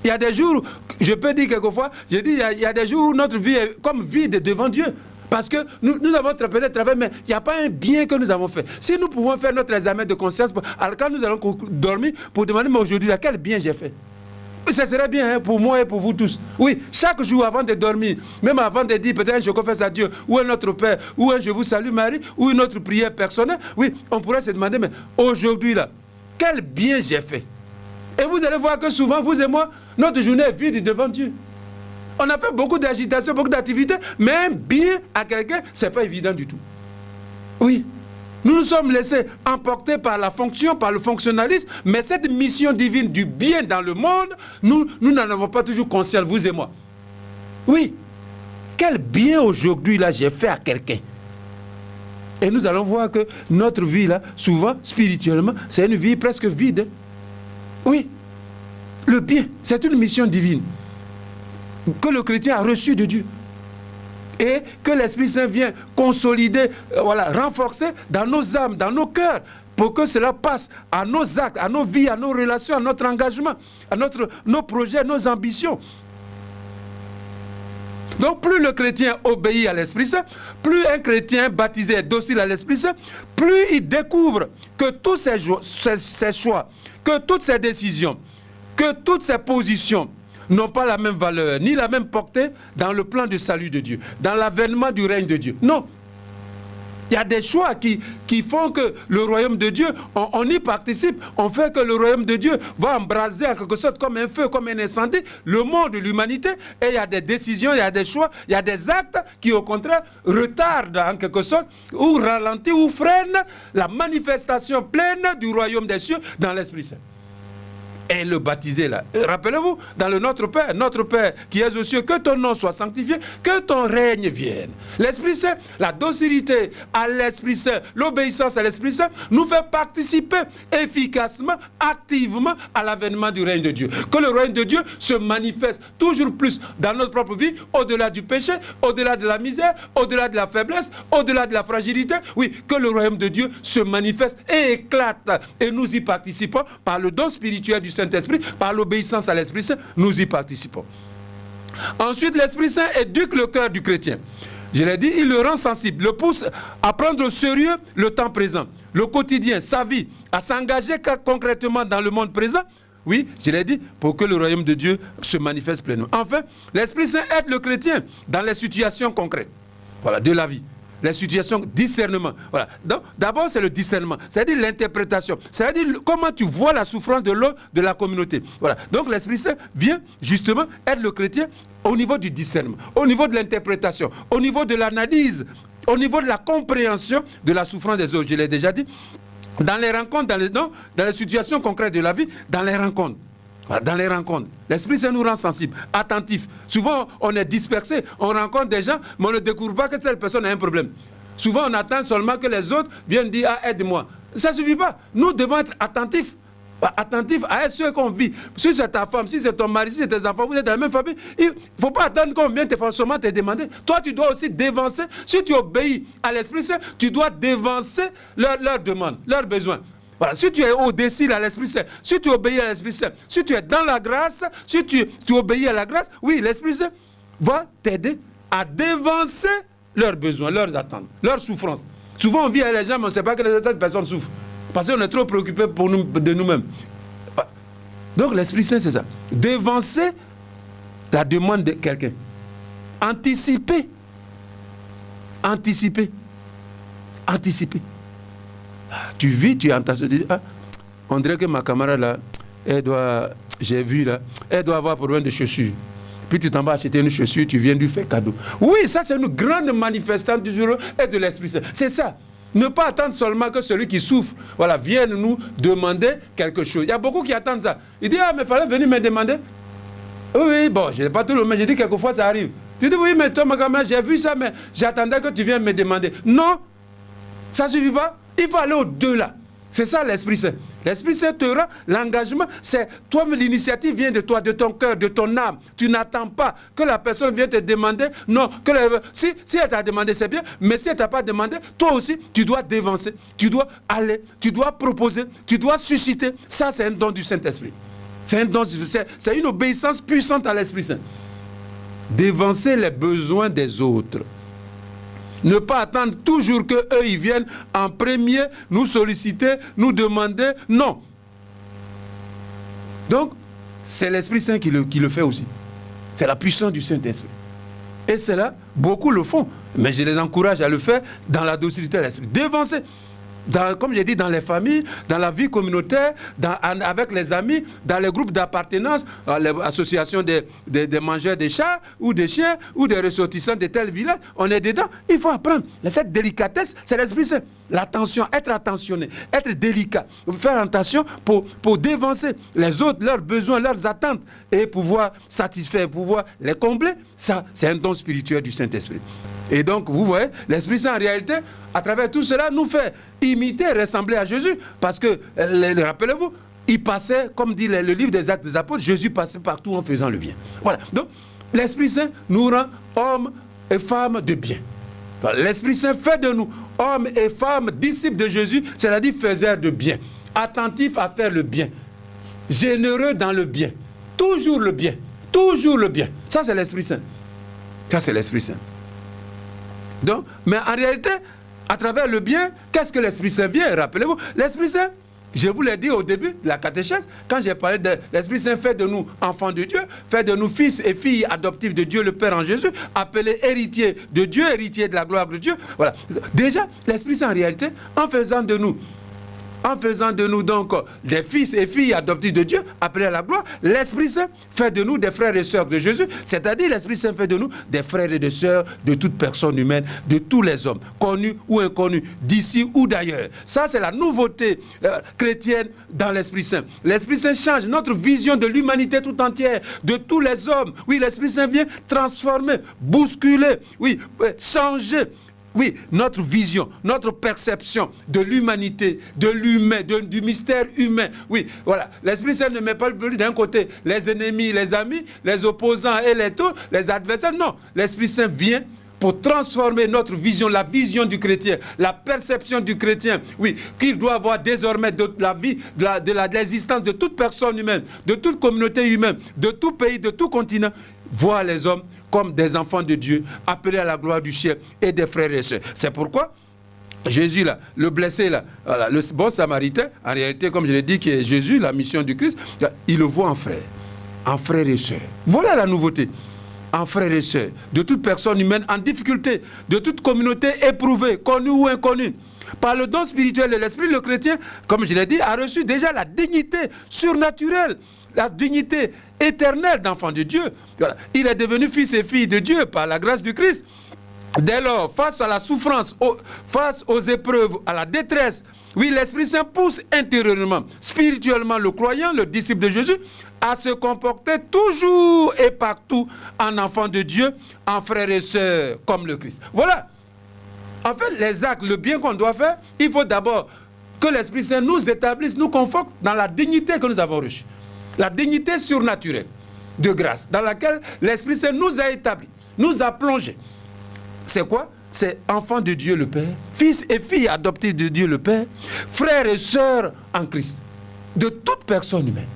Il y a des jours, je peux dire quelquefois, il y a des jours où notre vie est comme vide devant Dieu. Parce que nous avons peut-être travaillé, mais il n'y a pas un bien que nous avons fait. Si nous pouvons faire notre examen de conscience, alors quand nous allons dormir, pour demander, mais aujourd'hui, quel bien j'ai fait? Ça serait bien pour moi et pour vous tous. Oui, chaque jour avant de dormir, même avant de dire peut-être je confesse à Dieu, ou un Notre Père, ou un Je vous salue Marie, ou une autre prière personnelle, oui, on pourrait se demander, mais aujourd'hui là, quel bien j'ai fait? Et vous allez voir que souvent, vous et moi, notre journée est vide devant Dieu. On a fait beaucoup d'agitation, beaucoup d'activités, mais un bien à quelqu'un, ce n'est pas évident du tout. Oui. Nous nous sommes laissés emporter par la fonction, par le fonctionnalisme, mais cette mission divine du bien dans le monde, nous n'en avons pas toujours conscience, vous et moi. Oui. Quel bien aujourd'hui là j'ai fait à quelqu'un. Et nous allons voir que notre vie là, souvent, spirituellement, c'est une vie presque vide. Oui. Le bien, c'est une mission divine que le chrétien a reçue de Dieu. Et que l'Esprit Saint vient consolider, renforcer dans nos âmes, dans nos cœurs, pour que cela passe à nos actes, à nos vies, à nos relations, à notre engagement, à nos projets, nos ambitions. Donc plus le chrétien obéit à l'Esprit Saint, plus un chrétien baptisé est docile à l'Esprit Saint, plus il découvre que tous ses choix, que toutes ses décisions, que toutes ses positions n'ont pas la même valeur, ni la même portée dans le plan de salut de Dieu, dans l'avènement du règne de Dieu. Non. Il y a des choix qui font que le royaume de Dieu, on y participe, on fait que le royaume de Dieu va embraser en quelque sorte comme un feu, comme un incendie, le monde, l'humanité, et il y a des décisions, il y a des choix, il y a des actes qui au contraire retardent en quelque sorte, ou ralentissent, ou freinent la manifestation pleine du royaume des cieux dans l'Esprit Saint. Et le baptisé là. Rappelez-vous, dans le Notre Père qui es aux cieux, que ton nom soit sanctifié, que ton règne vienne. L'Esprit Saint, la docilité à l'Esprit Saint, l'obéissance à l'Esprit Saint, nous fait participer efficacement, activement à l'avènement du règne de Dieu. Que le règne de Dieu se manifeste toujours plus dans notre propre vie, au-delà du péché, au-delà de la misère, au-delà de la faiblesse, au-delà de la fragilité. Oui, que le royaume de Dieu se manifeste et éclate. Et nous y participons par le don spirituel du Saint-Esprit, par l'obéissance à l'Esprit Saint, nous y participons. Ensuite, l'Esprit Saint éduque le cœur du chrétien. Je l'ai dit, il le rend sensible, le pousse à prendre au sérieux le temps présent, le quotidien, sa vie, à s'engager concrètement dans le monde présent. Oui, je l'ai dit, pour que le royaume de Dieu se manifeste pleinement. Enfin, l'Esprit Saint aide le chrétien dans les situations concrètes, de la vie. Les situations, discernement. Voilà. Donc, d'abord, c'est le discernement, c'est-à-dire l'interprétation, c'est-à-dire comment tu vois la souffrance de l'autre, de la communauté. Voilà. Donc, l'Esprit Saint vient justement aider le chrétien au niveau du discernement, au niveau de l'interprétation, au niveau de l'analyse, au niveau de la compréhension de la souffrance des autres. Je l'ai déjà dit. Dans les rencontres, dans les situations concrètes de la vie, dans les rencontres. Voilà, dans les rencontres, l'Esprit Saint nous rend sensibles, attentifs. Souvent, on est dispersé, on rencontre des gens, mais on ne découvre pas que cette personne a un problème. Souvent, on attend seulement que les autres viennent dire « Ah, aide-moi ». Ça ne suffit pas. Nous devons être attentifs. Attentifs à ceux qu'on vit. Si c'est ta femme, si c'est ton mari, si c'est tes enfants, vous êtes dans la même famille, il ne faut pas attendre qu'on vienne seulement te demander. Toi, tu dois aussi dévancer. Si tu obéis à l'Esprit Saint, tu dois dévancer leurs demandes, leurs besoins. Voilà. Si tu es au-dessus à l'Esprit Saint, si tu obéis à l'Esprit Saint, si tu es dans la grâce, si tu obéis à la grâce, oui, l'Esprit Saint va t'aider à dévancer leurs besoins, leurs attentes, leurs souffrances. Souvent, on vit avec les gens, mais on ne sait pas que cette personne souffre. Parce qu'on est trop préoccupé de nous-mêmes. Donc, l'Esprit Saint, c'est ça. Dévancer la demande de quelqu'un. Anticiper. Anticiper. Anticiper. Tu vis, tu entends, tu dis, on dirait que ma camarade là, j'ai vu là, elle doit avoir problème de chaussures. Puis tu t'en vas acheter une chaussure, tu viens lui faire cadeau. Oui, ça c'est une grande manifestation du jour et de l'Esprit Saint. C'est ça. Ne pas attendre seulement que celui qui souffre, vienne nous demander quelque chose. Il y a beaucoup qui attendent ça. Il dit, mais il fallait venir me demander. Oui, bon, je n'ai pas tout le monde, j'ai dit quelquefois ça arrive. Tu dis, oui, mais toi, ma camarade, j'ai vu ça, mais j'attendais que tu viennes me demander. Non, ça ne suffit pas. Il faut aller au-delà. C'est ça l'Esprit Saint. L'Esprit Saint te rend l'engagement. C'est toi, l'initiative vient de toi, de ton cœur, de ton âme. Tu n'attends pas que la personne vienne te demander. Non, si elle t'a demandé, c'est bien. Mais si elle ne t'a pas demandé, toi aussi, tu dois dévancer. Tu dois aller. Tu dois proposer. Tu dois susciter. Ça, c'est un don du Saint-Esprit. C'est une obéissance puissante à l'Esprit Saint. Dévancer les besoins des autres. Ne pas attendre toujours qu'eux, ils viennent en premier nous solliciter, nous demander. Non. Donc, c'est l'Esprit Saint qui le fait aussi. C'est la puissance du Saint-Esprit. Et c'est là, beaucoup le font. Mais je les encourage à le faire dans la docilité de l'Esprit. Dévancer. comme j'ai dit, dans les familles, dans la vie communautaire, avec les amis, dans les groupes d'appartenance, l'association des mangeurs de chats ou des chiens ou des ressortissants de tel village, on est dedans. Il faut apprendre. Cette délicatesse, c'est l'Esprit Saint. L'attention, être attentionné, être délicat, faire attention pour dévancer les autres, leurs besoins, leurs attentes et pouvoir satisfaire, pouvoir les combler. Ça, c'est un don spirituel du Saint-Esprit. Et donc, vous voyez, l'Esprit Saint, en réalité, à travers tout cela, nous fait imiter, ressembler à Jésus. Parce que, rappelez-vous, il passait, comme dit le livre des Actes des Apôtres, Jésus passait partout en faisant le bien. Voilà. Donc, l'Esprit Saint nous rend hommes et femmes de bien. L'Esprit Saint fait de nous hommes et femmes disciples de Jésus, c'est-à-dire faiseurs de bien, attentifs à faire le bien, généreux dans le bien, toujours le bien, toujours le bien. Ça, c'est l'Esprit Saint. Ça, c'est l'Esprit Saint. Donc, mais en réalité, à travers le bien, qu'est-ce que l'Esprit Saint vient? Rappelez-vous, l'Esprit Saint, je vous l'ai dit au début de la catéchèse, quand j'ai parlé de l'Esprit Saint fait de nous enfants de Dieu, fait de nous fils et filles adoptifs de Dieu le Père en Jésus, appelés héritiers de Dieu, héritiers de la gloire de Dieu. Voilà. Déjà, l'Esprit Saint en réalité, en faisant de nous donc des fils et filles adoptifs de Dieu, appelés à la gloire, l'Esprit Saint fait de nous des frères et sœurs de Jésus, c'est-à-dire l'Esprit Saint fait de nous des frères et des sœurs de toute personne humaine, de tous les hommes, connus ou inconnus, d'ici ou d'ailleurs. Ça, c'est la nouveauté chrétienne dans l'Esprit Saint. L'Esprit Saint change notre vision de l'humanité tout entière, de tous les hommes. Oui, l'Esprit Saint vient transformer, bousculer, oui, changer. Oui, notre vision, notre perception de l'humanité, de l'humain, du mystère humain. Oui, voilà. L'Esprit Saint ne met pas plus d'un côté les ennemis, les amis, les opposants et les adversaires. Non, l'Esprit Saint vient pour transformer notre vision, la vision du chrétien, la perception du chrétien, oui, qu'il doit avoir désormais de la vie, de l'existence de toute personne humaine, de toute communauté humaine, de tout pays, de tout continent, voir les hommes comme des enfants de Dieu, appelés à la gloire du ciel et des frères et sœurs. C'est pourquoi Jésus, là, le blessé, là, voilà, le bon samaritain, en réalité, comme je l'ai dit, qui est Jésus, la mission du Christ, il le voit en frère et sœur. Voilà la nouveauté. En frères et sœurs, de toute personne humaine en difficulté, de toute communauté éprouvée, connue ou inconnue. Par le don spirituel de l'Esprit, le chrétien, comme je l'ai dit, a reçu déjà la dignité surnaturelle, la dignité éternelle d'enfant de Dieu. Voilà. Il est devenu fils et fille de Dieu par la grâce du Christ. Dès lors, face à la souffrance, face aux épreuves, à la détresse, oui, l'Esprit Saint pousse intérieurement, spirituellement le croyant, le disciple de Jésus, à se comporter toujours et partout en enfant de Dieu, en frères et sœurs, comme le Christ. Voilà. En fait, les actes, le bien qu'on doit faire, il faut d'abord que l'Esprit Saint nous établisse, nous conforte dans la dignité que nous avons reçue. La dignité surnaturelle de grâce, dans laquelle l'Esprit Saint nous a établis, nous a plongés. C'est quoi? C'est enfants de Dieu le Père, fils et filles adoptés de Dieu le Père, frères et sœurs en Christ, de toute personne humaine.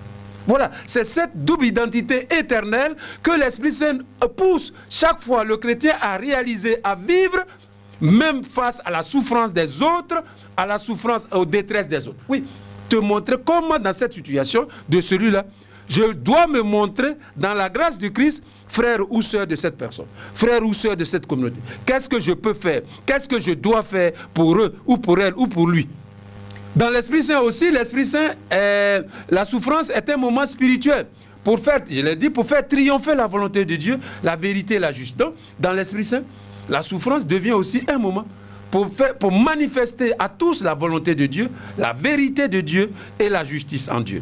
Voilà, c'est cette double identité éternelle que l'Esprit Saint pousse chaque fois le chrétien à réaliser, à vivre, même face à la souffrance des autres, à la souffrance, aux détresses des autres. Oui, te montrer comment dans cette situation de celui-là, je dois me montrer dans la grâce du Christ, frère ou sœur de cette personne, frère ou sœur de cette communauté. Qu'est-ce que je peux faire? Qu'est-ce que je dois faire pour eux ou pour elle ou pour lui? Dans l'Esprit Saint aussi, l'Esprit Saint, la souffrance est un moment spirituel. Pour faire, je l'ai dit, pour faire triompher la volonté de Dieu, la vérité et la justice. Donc, dans l'Esprit Saint, la souffrance devient aussi un moment pour manifester à tous la volonté de Dieu, la vérité de Dieu et la justice en Dieu.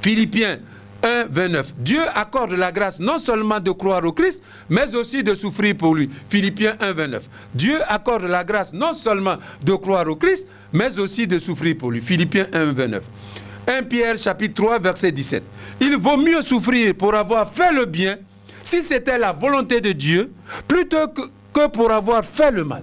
Philippiens 1, 29. Dieu accorde la grâce non seulement de croire au Christ, mais aussi de souffrir pour lui. Philippiens 1, 29. Dieu accorde la grâce non seulement de croire au Christ, mais aussi de souffrir pour lui. Philippiens 1, 29. 1 Pierre chapitre 3, verset 17. Il vaut mieux souffrir pour avoir fait le bien, si c'était la volonté de Dieu, plutôt que pour avoir fait le mal.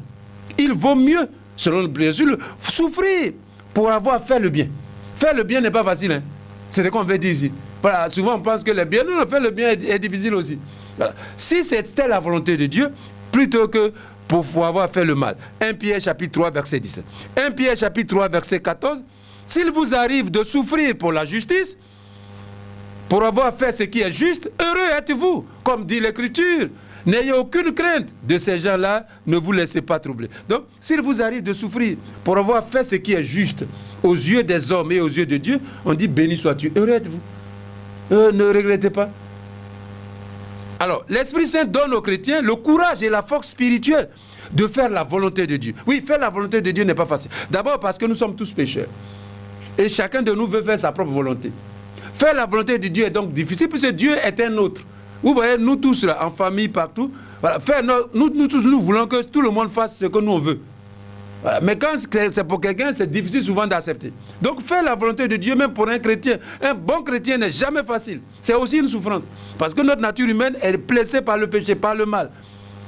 Il vaut mieux, selon le Jésus, souffrir pour avoir fait le bien. Faire le bien n'est pas facile, hein? C'est ce qu'on veut dire ici. Voilà, souvent on pense que le bien, non, faire le bien est difficile aussi. Voilà. Si c'était la volonté de Dieu, plutôt que pour avoir fait le mal. 1 Pierre chapitre 3, verset 17. 1 Pierre chapitre 3, verset 14. S'il vous arrive de souffrir pour la justice, pour avoir fait ce qui est juste, heureux êtes-vous, comme dit l'Écriture. N'ayez aucune crainte de ces gens-là, ne vous laissez pas troubler. Donc, s'il vous arrive de souffrir pour avoir fait ce qui est juste aux yeux des hommes et aux yeux de Dieu, on dit béni sois-tu. Heureux êtes-vous. Ne regrettez pas. Alors, l'Esprit Saint donne aux chrétiens le courage et la force spirituelle de faire la volonté de Dieu. Oui, faire la volonté de Dieu n'est pas facile. D'abord parce que nous sommes tous pécheurs. Et chacun de nous veut faire sa propre volonté. Faire la volonté de Dieu est donc difficile puisque Dieu est un autre. Vous voyez, nous tous là, en famille, partout, voilà, nous tous, nous voulons que tout le monde fasse ce que nous on veut. Voilà. Mais quand c'est pour quelqu'un, c'est difficile souvent d'accepter. Donc faire la volonté de Dieu, même pour un chrétien, un bon chrétien n'est jamais facile. C'est aussi une souffrance. Parce que notre nature humaine est blessée par le péché, par le mal.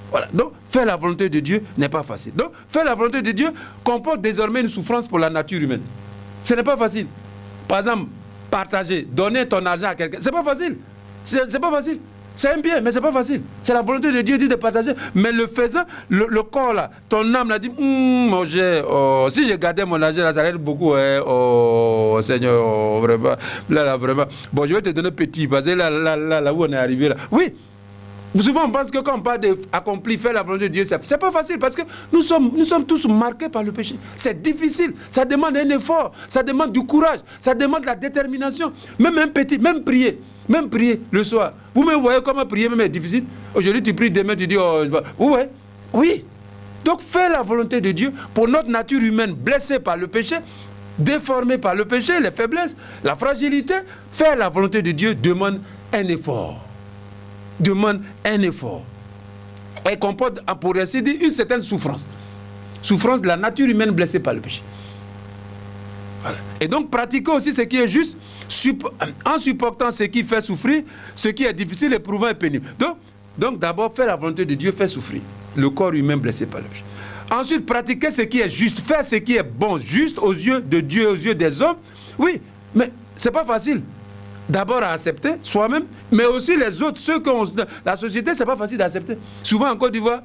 Voilà. Donc faire la volonté de Dieu n'est pas facile. Donc faire la volonté de Dieu comporte désormais une souffrance pour la nature humaine. Ce n'est pas facile. Par exemple, partager, donner ton argent à quelqu'un, c'est pas facile. C'est pas facile. C'est un bien, mais c'est pas facile. C'est la volonté de Dieu dit de partager. Mais le faisant, le corps là, ton âme l'a dit, si j'ai gardé mon argent là, ça aide beaucoup. Seigneur, vraiment, là, vraiment. Bon, je vais te donner petit, parce que là où on est arrivé là. Oui. Souvent, on pense que quand on parle d'accomplir, faire la volonté de Dieu, c'est pas facile parce que nous sommes tous marqués par le péché. C'est difficile. Ça demande un effort. Ça demande du courage. Ça demande de la détermination. Même prier le soir. Vous me voyez comment prier même est difficile. Aujourd'hui, tu pries, demain, tu dis, oui. Donc, faire la volonté de Dieu pour notre nature humaine blessée par le péché, déformée par le péché, les faiblesses, la fragilité, faire la volonté de Dieu demande un effort. Et comporte, pour ainsi dire, une certaine souffrance. Souffrance de la nature humaine blessée par le péché. Voilà. Et donc, pratiquer aussi ce qui est juste, en supportant ce qui fait souffrir, ce qui est difficile, éprouvant et pénible. Donc d'abord, faire la volonté de Dieu fait souffrir le corps humain blessé par le péché. Ensuite, pratiquer ce qui est juste, faire ce qui est bon, juste aux yeux de Dieu, aux yeux des hommes. Oui, mais c'est pas facile. D'abord à accepter soi-même, mais aussi les autres, la société, c'est pas facile d'accepter. Souvent en Côte d'Ivoire,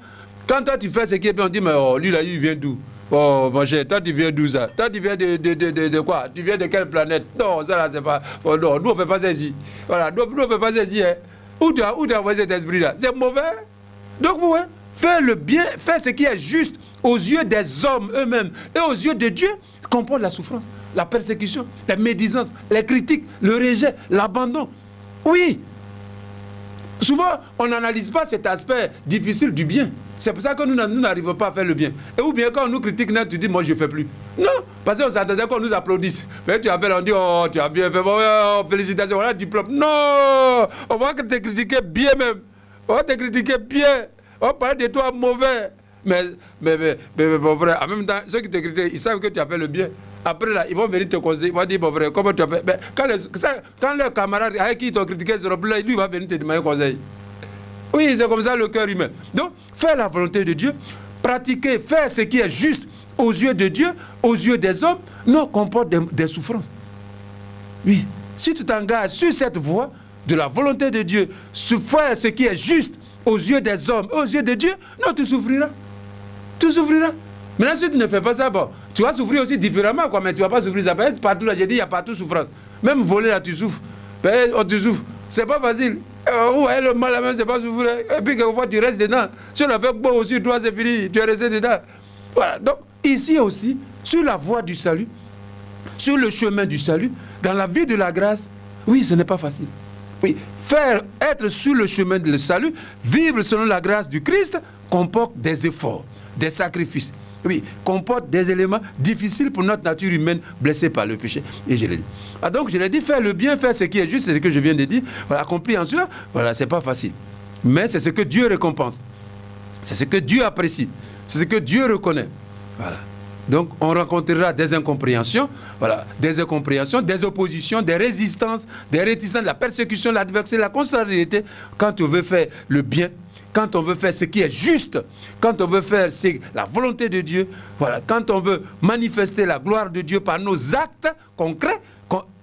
quand toi tu fais ce qui est bien, on dit, mais lui là, il vient d'où? Oh mon cher, toi tu viens d'où ça? Toi tu viens de quoi? Tu viens de quelle planète? Non, ça là c'est pas... Oh, non, nous on fait pas ça ici. Voilà, nous on fait pas ça ici. Hein. Où tu as envoyé cet esprit là? C'est mauvais. Donc vous voyez, faire le bien, faire ce qui est juste aux yeux des hommes eux-mêmes et aux yeux de Dieu, comporte la souffrance, la persécution, la médisance, les critiques, le rejet, l'abandon. Oui. Souvent, on n'analyse pas cet aspect difficile du bien. C'est pour ça que nous n'arrivons pas à faire le bien. Et ou bien quand on nous critique, tu dis, moi je ne fais plus. Non, parce qu'on s'attendait qu'on nous applaudisse. Mais tu as fait, on dit, oh, tu as bien fait, félicitations, voilà, diplôme. Non, on va te critiquer bien même. On va te critiquer bien. On va parler de toi mauvais. Mais mon frère, en même temps, ceux qui te critiquent, ils savent que tu as fait le bien. Après là, ils vont venir te conseiller. Ils vont dire, mon frère, comment tu as fait? Mais quand leurs camarades avec qui ils t'ont critiqué seront plus là, lui va venir te demander conseil. Oui, c'est comme ça le cœur humain. Donc, faire la volonté de Dieu, pratiquer, faire ce qui est juste aux yeux de Dieu, aux yeux des hommes, non, comporte des souffrances. Oui, si tu t'engages sur cette voie de la volonté de Dieu, faire ce qui est juste aux yeux des hommes, aux yeux de Dieu, non, tu souffriras. Tu souffriras. Maintenant, si tu ne fais pas ça, bon, tu vas souffrir aussi différemment, quoi, mais tu ne vas pas souffrir ça. Partout là, j'ai dit, il y a partout souffrance. Même voler là, tu souffres. Tu souffres. C'est pas facile. Ouais, le mal à main, c'est pas souffrir. Et puis, quelquefois, tu restes dedans. Si on a fait bon aussi, toi, c'est fini. Tu es resté dedans. Voilà. Donc, ici aussi, sur la voie du salut, sur le chemin du salut, dans la vie de la grâce, oui, ce n'est pas facile. Oui, être sur le chemin du salut, vivre selon la grâce du Christ, comporte des efforts, des sacrifices. Oui, comporte des éléments difficiles pour notre nature humaine blessée par le péché. Et je l'ai dit. Donc je l'ai dit, faire le bien, faire ce qui est juste, c'est ce que je viens de dire. Voilà, accomplir en soi, voilà, c'est pas facile. Mais c'est ce que Dieu récompense. C'est ce que Dieu apprécie. C'est ce que Dieu reconnaît. Voilà. Donc on rencontrera des incompréhensions, voilà, des oppositions, des résistances, des réticences, la persécution, l'adversité, la contrariété, quand on veut faire le bien. Quand on veut faire ce qui est juste, quand on veut faire la volonté de Dieu, voilà, quand on veut manifester la gloire de Dieu par nos actes concrets,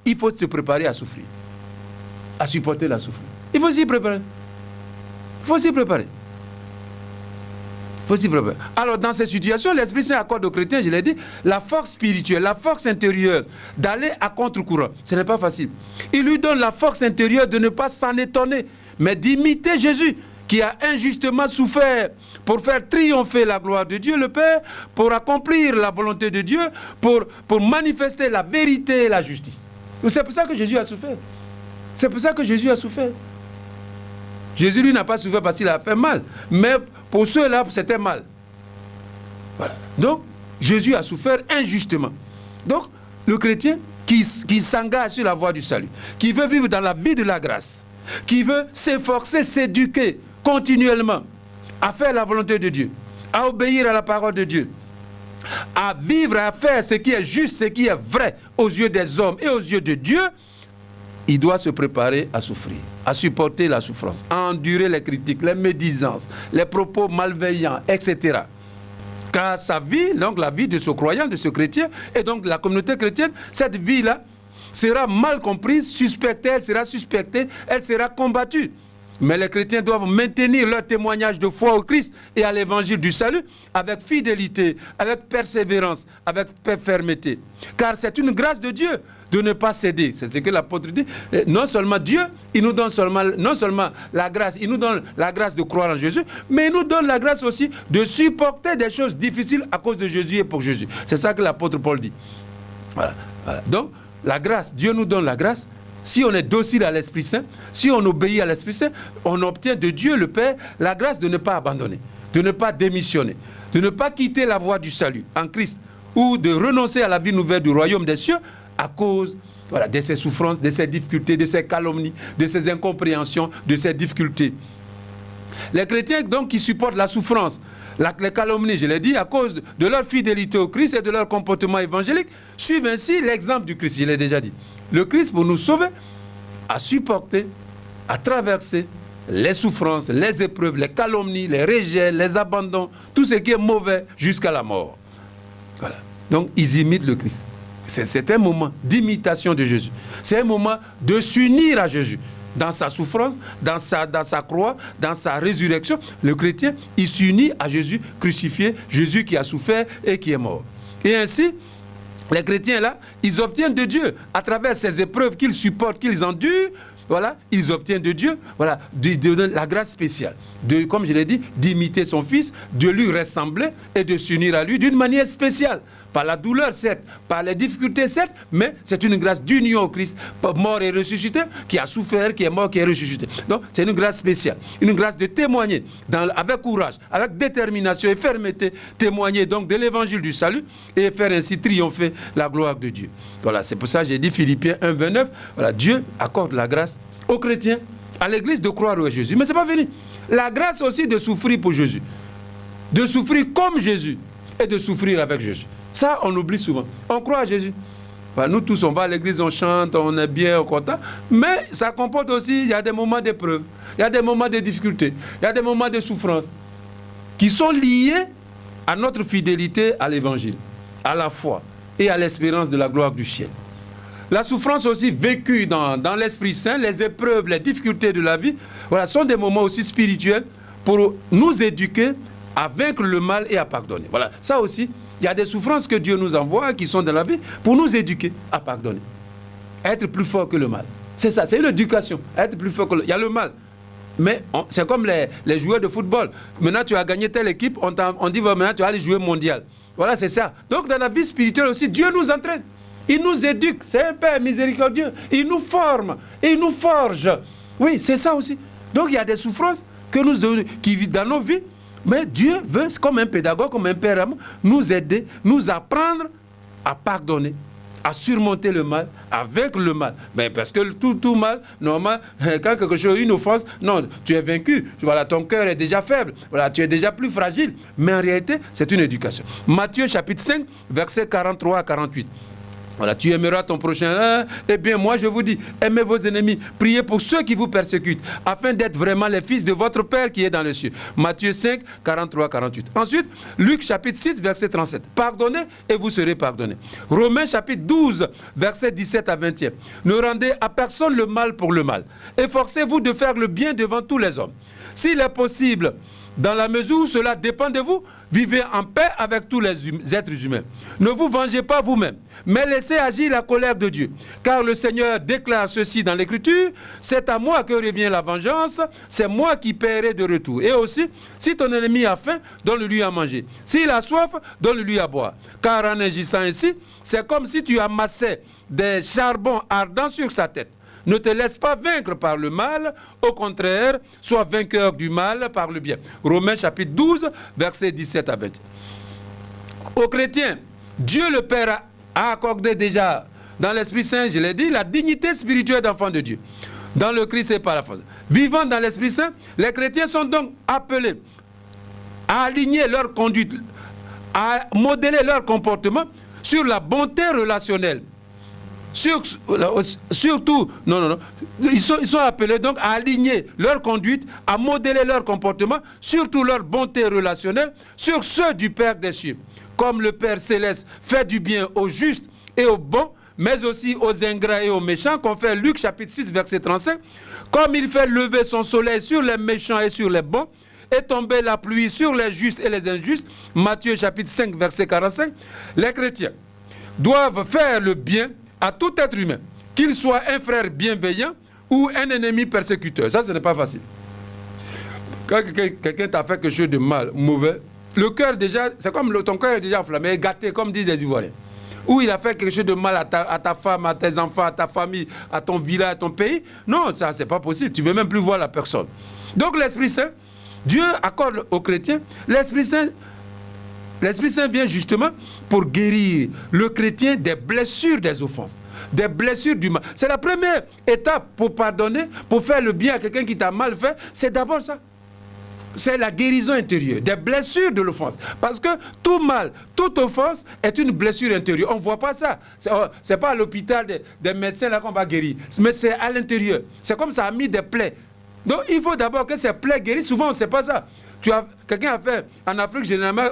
il faut se préparer à souffrir, à supporter la souffrance. Il faut s'y préparer. Il faut s'y préparer. Alors, dans ces situations, l'Esprit Saint accorde aux chrétiens, je l'ai dit, la force spirituelle, la force intérieure d'aller à contre-courant. Ce n'est pas facile. Il lui donne la force intérieure de ne pas s'en étonner, mais d'imiter Jésus, qui a injustement souffert pour faire triompher la gloire de Dieu le Père, pour accomplir la volonté de Dieu, pour manifester la vérité et la justice. C'est pour ça que Jésus a souffert. C'est pour ça que Jésus a souffert. Jésus, lui, n'a pas souffert parce qu'il a fait mal, mais pour ceux-là, c'était mal. Voilà. Donc, Jésus a souffert injustement. Donc, le chrétien qui s'engage sur la voie du salut, qui veut vivre dans la vie de la grâce, qui veut s'efforcer, s'éduquer continuellement, à faire la volonté de Dieu, à obéir à la parole de Dieu, à vivre, à faire ce qui est juste, ce qui est vrai aux yeux des hommes et aux yeux de Dieu, il doit se préparer à souffrir, à supporter la souffrance, à endurer les critiques, les médisances, les propos malveillants, etc. Car sa vie, donc la vie de ce croyant, de ce chrétien, et donc la communauté chrétienne, cette vie-là sera mal comprise, suspectée, elle sera combattue. Mais les chrétiens doivent maintenir leur témoignage de foi au Christ et à l'évangile du salut avec fidélité, avec persévérance, avec fermeté. Car c'est une grâce de Dieu de ne pas céder. C'est ce que l'apôtre dit. Non seulement Dieu, il nous donne non seulement la grâce, il nous donne la grâce de croire en Jésus, mais il nous donne la grâce aussi de supporter des choses difficiles à cause de Jésus et pour Jésus. C'est ça que l'apôtre Paul dit. Voilà. Donc, la grâce, Dieu nous donne la grâce. Si on est docile à l'Esprit Saint, si on obéit à l'Esprit Saint, on obtient de Dieu le Père la grâce de ne pas abandonner, de ne pas démissionner, de ne pas quitter la voie du salut en Christ ou de renoncer à la vie nouvelle du royaume des cieux à cause de ces souffrances, de ces difficultés, de ces calomnies, de ces incompréhensions, de ces difficultés. Les chrétiens donc qui supportent la souffrance, les calomnies, je l'ai dit, à cause de leur fidélité au Christ et de leur comportement évangélique, suivent ainsi l'exemple du Christ, je l'ai déjà dit. Le Christ, pour nous sauver, a supporté, a traversé les souffrances, les épreuves, les calomnies, les rejets, les abandons, tout ce qui est mauvais jusqu'à la mort. Voilà. Donc, ils imitent le Christ. C'est un moment d'imitation de Jésus. C'est un moment de s'unir à Jésus. Dans sa souffrance, dans sa croix, dans sa résurrection, le chrétien, il s'unit à Jésus crucifié, Jésus qui a souffert et qui est mort. Et ainsi, les chrétiens là, ils obtiennent de Dieu, à travers ces épreuves qu'ils supportent, qu'ils endurent, voilà, ils obtiennent de Dieu, voilà, de la grâce spéciale, comme je l'ai dit, d'imiter son Fils, de lui ressembler et de s'unir à lui d'une manière spéciale. Par la douleur, certes, par les difficultés, certes, mais c'est une grâce d'union au Christ, mort et ressuscité, qui a souffert, qui est mort, qui est ressuscité. Donc, c'est une grâce spéciale, une grâce de témoigner, avec courage, avec détermination et fermeté, témoigner donc de l'évangile du salut et faire ainsi triompher la gloire de Dieu. Voilà, c'est pour ça que j'ai dit Philippiens 1, 29, voilà, Dieu accorde la grâce aux chrétiens, à l'église de croire en Jésus. Mais ce n'est pas fini. La grâce aussi de souffrir pour Jésus, de souffrir comme Jésus et de souffrir avec Jésus. Ça, on oublie souvent. On croit à Jésus. Enfin, nous tous, on va à l'église, on chante, on est bien, on est content. Mais ça comporte aussi, il y a des moments d'épreuve, il y a des moments de difficulté, il y a des moments de souffrance qui sont liés à notre fidélité à l'évangile, à la foi et à l'espérance de la gloire du ciel. La souffrance aussi vécue dans l'Esprit Saint, les épreuves, les difficultés de la vie, voilà, sont des moments aussi spirituels pour nous éduquer à vaincre le mal et à pardonner. Voilà, ça aussi. Il y a des souffrances que Dieu nous envoie qui sont dans la vie pour nous éduquer à pardonner. À être plus fort que le mal. C'est ça, c'est une éducation. À être plus fort que le mal. Il y a le mal. Mais c'est comme les joueurs de football. Maintenant, tu as gagné telle équipe, on dit maintenant, tu vas aller jouer mondial. Voilà, c'est ça. Donc, dans la vie spirituelle aussi, Dieu nous entraîne. Il nous éduque. C'est un Père miséricordieux. Il nous forme. Et il nous forge. Oui, c'est ça aussi. Donc, il y a des souffrances qui vivent dans nos vies. Mais Dieu veut, comme un pédagogue, comme un père, nous aider, nous apprendre à pardonner, à surmonter le mal, à vaincre le mal. Mais parce que tout mal, normalement, quand quelque chose, une offense, non, tu es vaincu. Voilà, ton cœur est déjà faible. Voilà, tu es déjà plus fragile. Mais en réalité, c'est une éducation. Matthieu chapitre 5, versets 43 à 48. Voilà, tu aimeras ton prochain. Eh bien, moi, je vous dis, aimez vos ennemis, priez pour ceux qui vous persécutent, afin d'être vraiment les fils de votre Père qui est dans les cieux. Matthieu 5, 43, 48. Ensuite, Luc chapitre 6, verset 37. Pardonnez et vous serez pardonnés. Romains chapitre 12, verset 17 à 21. Ne rendez à personne le mal pour le mal. Efforcez-vous de faire le bien devant tous les hommes. S'il est possible, Dans la mesure où cela dépend de vous, vivez en paix avec tous les êtres humains. Ne vous vengez pas vous-même, mais laissez agir la colère de Dieu. Car le Seigneur déclare ceci dans l'Écriture, c'est à moi que revient la vengeance, c'est moi qui paierai de retour. Et aussi, si ton ennemi a faim, donne-lui à manger. S'il a soif, donne-lui à boire. Car en agissant ainsi, c'est comme si tu amassais des charbons ardents sur sa tête. Ne te laisse pas vaincre par le mal, au contraire, sois vainqueur du mal par le bien. Romains chapitre 12, versets 17 à 20. Aux chrétiens, Dieu le Père a accordé déjà dans l'Esprit Saint, je l'ai dit, la dignité spirituelle d'enfant de Dieu. Dans le Christ et par la force. Vivant dans l'Esprit Saint, les chrétiens sont donc appelés à aligner leur conduite, à modeler leur comportement sur la bonté relationnelle. Surtout, ils sont appelés donc à aligner leur conduite, à modeler leur comportement, surtout leur bonté relationnelle, sur ceux du Père des cieux. Comme le Père céleste fait du bien aux justes et aux bons, mais aussi aux ingrats et aux méchants, confère Luc chapitre 6, verset 35. Comme il fait lever son soleil sur les méchants et sur les bons, et tomber la pluie sur les justes et les injustes, Matthieu chapitre 5, verset 45. Les chrétiens doivent faire le bien à tout être humain, qu'il soit un frère bienveillant ou un ennemi persécuteur. Ça, ce n'est pas facile. Quand quelqu'un t'a fait quelque chose de mal, mauvais, le cœur déjà, c'est comme ton cœur est déjà enflammé, gâté, comme disent les Ivoiriens. Ou il a fait quelque chose de mal à ta femme, à tes enfants, à ta famille, à ton village, à ton pays. Non, ça, c'est pas possible. Tu ne veux même plus voir la personne. Donc, l'Esprit Saint, Dieu accorde aux chrétiens, l'Esprit Saint vient justement pour guérir le chrétien des blessures des offenses, des blessures du mal. C'est la première étape pour pardonner, pour faire le bien à quelqu'un qui t'a mal fait. C'est d'abord ça. C'est la guérison intérieure, des blessures de l'offense. Parce que tout mal, toute offense est une blessure intérieure. On ne voit pas ça. Ce n'est pas à l'hôpital des médecins là qu'on va guérir. Mais c'est à l'intérieur. C'est comme ça a mis des plaies. Donc il faut d'abord que ces plaies guérissent. Souvent on ne sait pas ça. Quelqu'un a fait, en Afrique généralement,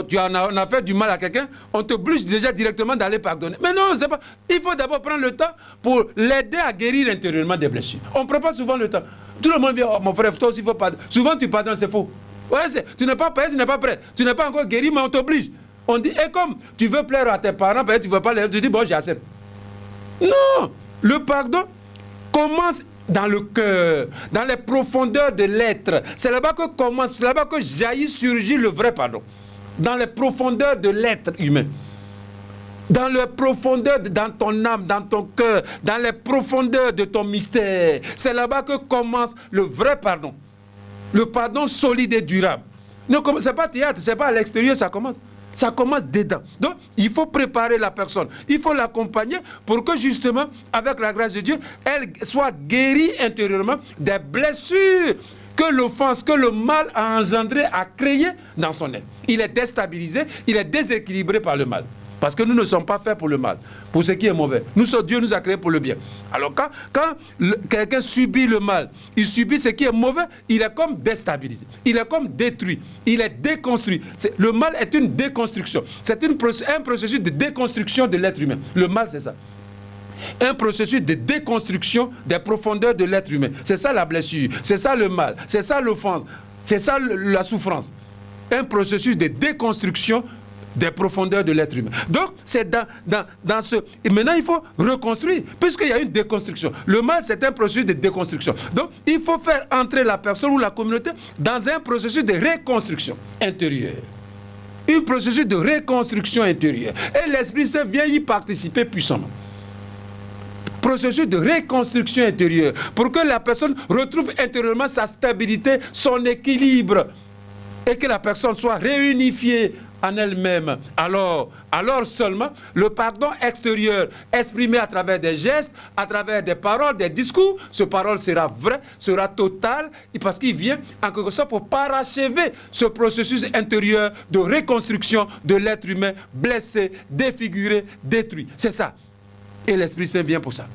tu en as fait du mal à quelqu'un, on te oblige déjà directement d'aller pardonner. Mais non, c'est pas. Il faut d'abord prendre le temps pour l'aider à guérir intérieurement des blessures. On ne prend pas souvent le temps. Tout le monde vient, oh, mon frère, toi aussi il faut pardonner. Souvent tu pardonnes, c'est faux. Ouais, tu n'es pas prêt, tu n'es pas prêt. Tu n'es pas encore guéri, mais on t'oblige. On dit, et comme tu veux plaire à tes parents, peut-être tu ne veux pas les. Tu dis, bon, j'accepte. Non, le pardon commence dans le cœur, dans les profondeurs de l'être. C'est là-bas que commence, c'est là-bas que jaillit, surgit le vrai pardon. Dans les profondeurs de l'être humain. Dans les profondeurs, dans ton âme, dans ton cœur, dans les profondeurs de ton mystère. C'est là-bas que commence le vrai pardon. Le pardon solide et durable. Ce n'est pas théâtre, ce n'est pas à l'extérieur, ça commence. Ça commence dedans. Donc, il faut préparer la personne. Il faut l'accompagner pour que justement, avec la grâce de Dieu, elle soit guérie intérieurement des blessures que l'offense, que le mal a engendré, a créé dans son être. Il est déstabilisé, il est déséquilibré par le mal. Parce que nous ne sommes pas faits pour le mal, pour ce qui est mauvais. Dieu nous a créés pour le bien. Alors quand quelqu'un subit le mal, il subit ce qui est mauvais, il est comme déstabilisé, il est comme détruit, il est déconstruit. Le mal est une déconstruction. C'est un processus de déconstruction de l'être humain. Le mal, c'est ça. Un processus de déconstruction des profondeurs de l'être humain. C'est ça la blessure, c'est ça le mal, c'est ça l'offense, c'est ça la souffrance. Un processus de déconstruction des profondeurs de l'être humain. Donc, c'est dans ce... Et maintenant, il faut reconstruire, puisqu'il y a une déconstruction. Le mal, c'est un processus de déconstruction. Donc, il faut faire entrer la personne ou la communauté dans un processus de reconstruction intérieure. Un processus de reconstruction intérieure. Et l'Esprit Saint vient y participer puissamment. Processus de reconstruction intérieure, pour que la personne retrouve intérieurement sa stabilité, son équilibre, et que la personne soit réunifiée en elle-même. Alors seulement, le pardon extérieur exprimé à travers des gestes, à travers des paroles, des discours, ce parole sera vrai, sera total, parce qu'il vient en quelque sorte pour parachever ce processus intérieur de reconstruction de l'être humain blessé, défiguré, détruit. C'est ça. Et l'Esprit Saint vient pour ça.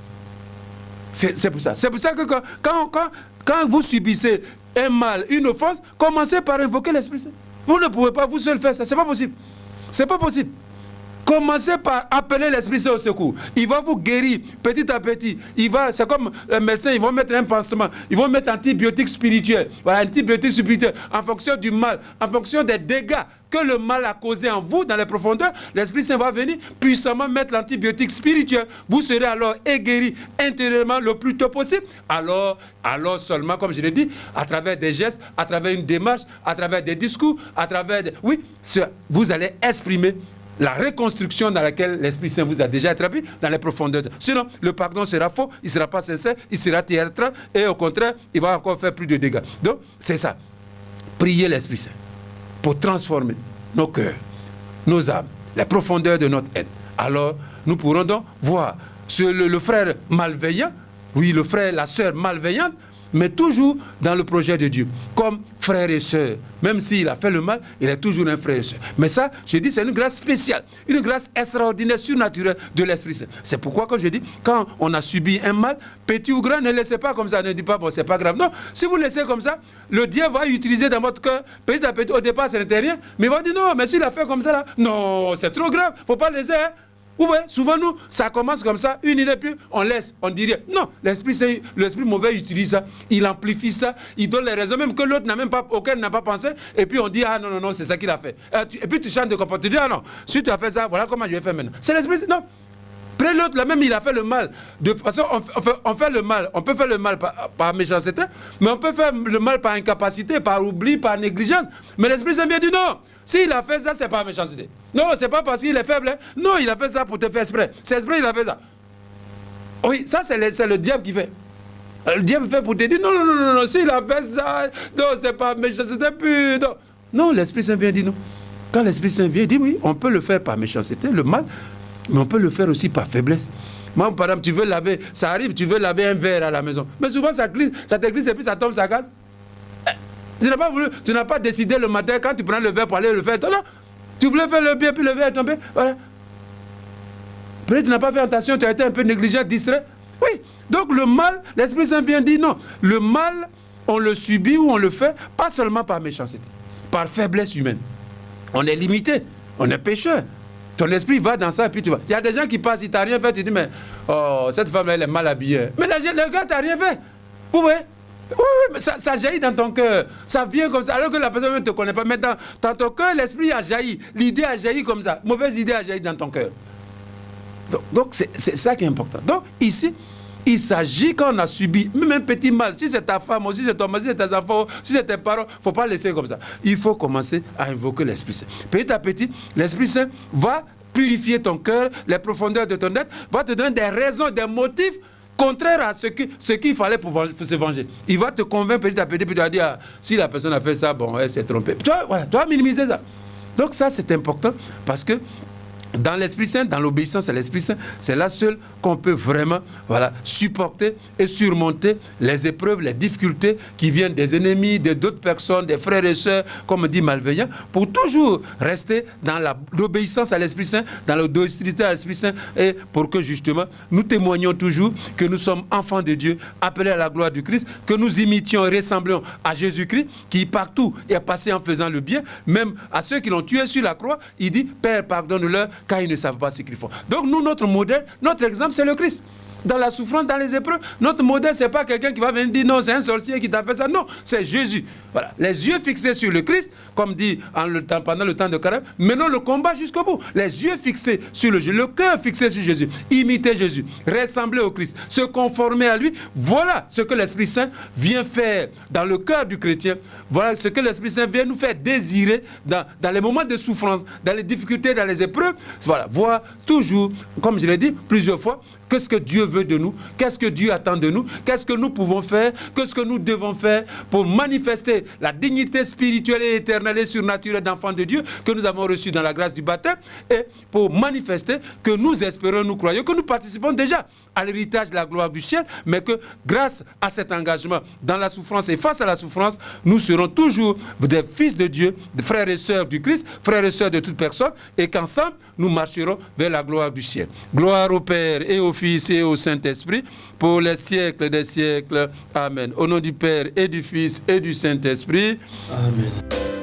C'est pour ça. C'est pour ça que quand vous subissez un mal, une offense, commencez par invoquer l'Esprit Saint. Vous ne pouvez pas vous seul faire ça. C'est pas possible. C'est pas possible. Commencez par appeler l'Esprit Saint au secours. Il va vous guérir petit à petit. C'est comme un médecin, ils vont mettre un pansement. Ils vont mettre antibiotiques spirituels. Voilà, antibiotiques spirituels en fonction du mal, en fonction des dégâts que le mal a causé en vous dans les profondeurs. L'Esprit Saint va venir puissamment mettre l'antibiotique spirituel. Vous serez alors guéri intérieurement le plus tôt possible. Alors seulement, comme je l'ai dit, à travers des gestes, à travers une démarche, à travers des discours, à travers vous allez exprimer la reconstruction dans laquelle l'Esprit Saint vous a déjà établi dans les profondeurs. Sinon, le pardon sera faux, il ne sera pas sincère, il sera théâtral et au contraire, il va encore faire plus de dégâts. Donc, c'est ça. Priez l'Esprit Saint pour transformer nos cœurs, nos âmes, les profondeurs de notre être. Alors, nous pourrons donc voir le frère malveillant, oui, le frère, la sœur malveillante, mais toujours dans le projet de Dieu, comme frère et sœur. Même s'il a fait le mal, il est toujours un frère et sœur. Mais ça, je dis, c'est une grâce spéciale, une grâce extraordinaire, surnaturelle de l'Esprit Saint. C'est pourquoi, comme je dis, quand on a subi un mal, petit ou grand, ne laissez pas comme ça, ne dites pas, bon, c'est pas grave. Non, si vous laissez comme ça, le diable va utiliser dans votre cœur, petit à petit, au départ, ce n'était rien, mais il va dire, non, mais s'il a fait comme ça, là, non, c'est trop grave, faut pas le laisser, hein. Vous voyez, souvent nous, ça commence comme ça, une idée, puis on laisse, on dirait. Non, l'esprit mauvais utilise ça, il amplifie ça, il donne les raisons, même que l'autre n'a même pas, auquel n'a pas pensé, et puis on dit, ah non, c'est ça qu'il a fait. Et puis tu changes de comportement, tu dis, ah non, si tu as fait ça, voilà comment je vais faire maintenant. C'est l'esprit, non. Après l'autre, là même, il a fait le mal. De façon, on fait le mal, on peut faire le mal par méchanceté, mais on peut faire le mal par incapacité, par oubli, par négligence. Mais l'Esprit Saint vient dire non. S'il a fait ça, c'est pas méchanceté. Non, c'est pas parce qu'il est faible. Hein. Non, il a fait ça pour te faire exprès. C'est exprès, il a fait ça. Oui, ça, c'est le diable qui fait. Le diable fait pour te dire non, s'il a fait ça, non, c'est pas méchanceté pur. Non, l'Esprit Saint vient dire non. Quand l'Esprit Saint vient, il dit oui, on peut le faire par méchanceté, le mal, mais on peut le faire aussi par faiblesse. Moi, par exemple, tu veux laver, ça arrive, tu veux laver un verre à la maison. Mais souvent, ça te glisse et puis ça tombe, ça casse. Tu n'as pas décidé le matin, quand tu prends le verre pour aller le faire. Non, tu voulais faire le bien, puis le verre est tombé. Voilà. Peut-être tu n'as pas fait attention, tu as été un peu négligent, distrait. Oui. Donc le mal, l'Esprit Saint vient dire non. Le mal, on le subit ou on le fait, pas seulement par méchanceté, par faiblesse humaine. On est limité, on est pécheur. Ton esprit va dans ça et puis tu vas. Il y a des gens qui passent, il t'a rien fait, tu dis mais oh, cette femme elle est mal habillée. Mais le gars t'a rien fait. Vous voyez? Oui, mais ça jaillit dans ton cœur. Ça vient comme ça, alors que la personne ne te connaît pas. Maintenant, dans ton cœur, l'esprit a jailli. L'idée a jailli comme ça. Mauvaise idée a jailli dans ton cœur. Donc c'est ça qui est important. Donc ici, il s'agit quand on a subi même un petit mal. Si c'est ta femme, si c'est ton mari, si c'est tes enfants, si c'est tes parents, il ne faut pas laisser comme ça. Il faut commencer à invoquer l'Esprit Saint. Petit à petit, l'Esprit Saint va purifier ton cœur, les profondeurs de ton être, va te donner des raisons, des motifs contraire à ce qu'il fallait pour se venger. Il va te convaincre petit à petit, puis tu vas dire, ah, si la personne a fait ça, bon, elle s'est trompée. Tu vas minimiser ça. Donc ça, c'est important, parce que dans l'Esprit Saint, dans l'obéissance à l'Esprit Saint, c'est là seul qu'on peut vraiment supporter et surmonter les épreuves, les difficultés qui viennent des ennemis, d'autres personnes, des frères et sœurs, comme on dit, malveillants, pour toujours rester dans l'obéissance à l'Esprit Saint, dans la docilité à l'Esprit Saint, et pour que justement nous témoignions toujours que nous sommes enfants de Dieu, appelés à la gloire du Christ, que nous imitions et ressemblions à Jésus-Christ, qui partout est passé en faisant le bien, même à ceux qui l'ont tué sur la croix, il dit, Père, pardonne-leur, car ils ne savent pas ce qu'ils font. Donc nous, notre modèle, notre exemple, c'est le Christ. Dans la souffrance, dans les épreuves, notre modèle, ce n'est pas quelqu'un qui va venir dire non, c'est un sorcier qui t'a fait ça. Non, c'est Jésus. Voilà. Les yeux fixés sur le Christ, comme dit pendant le temps de carême, menons le combat jusqu'au bout. Les yeux fixés sur le cœur fixé sur Jésus. Imiter Jésus, ressembler au Christ, se conformer à lui. Voilà ce que l'Esprit Saint vient faire dans le cœur du chrétien. Voilà ce que l'Esprit Saint vient nous faire désirer dans les moments de souffrance, dans les difficultés, dans les épreuves. Voilà, voir toujours, comme je l'ai dit plusieurs fois, qu'est-ce que Dieu veut de nous? Qu'est-ce que Dieu attend de nous? Qu'est-ce que nous pouvons faire? Qu'est-ce que nous devons faire pour manifester la dignité spirituelle et éternelle et surnaturelle d'enfants de Dieu que nous avons reçue dans la grâce du baptême, et pour manifester que nous espérons, nous croyons, que nous participons déjà à l'héritage de la gloire du ciel, mais que grâce à cet engagement dans la souffrance et face à la souffrance, nous serons toujours des fils de Dieu, des frères et sœurs du Christ, frères et sœurs de toute personne, et qu'ensemble, nous marcherons vers la gloire du ciel. Gloire au Père et au Fils et au Saint-Esprit, pour les siècles des siècles. Amen. Au nom du Père et du Fils et du Saint-Esprit. Amen.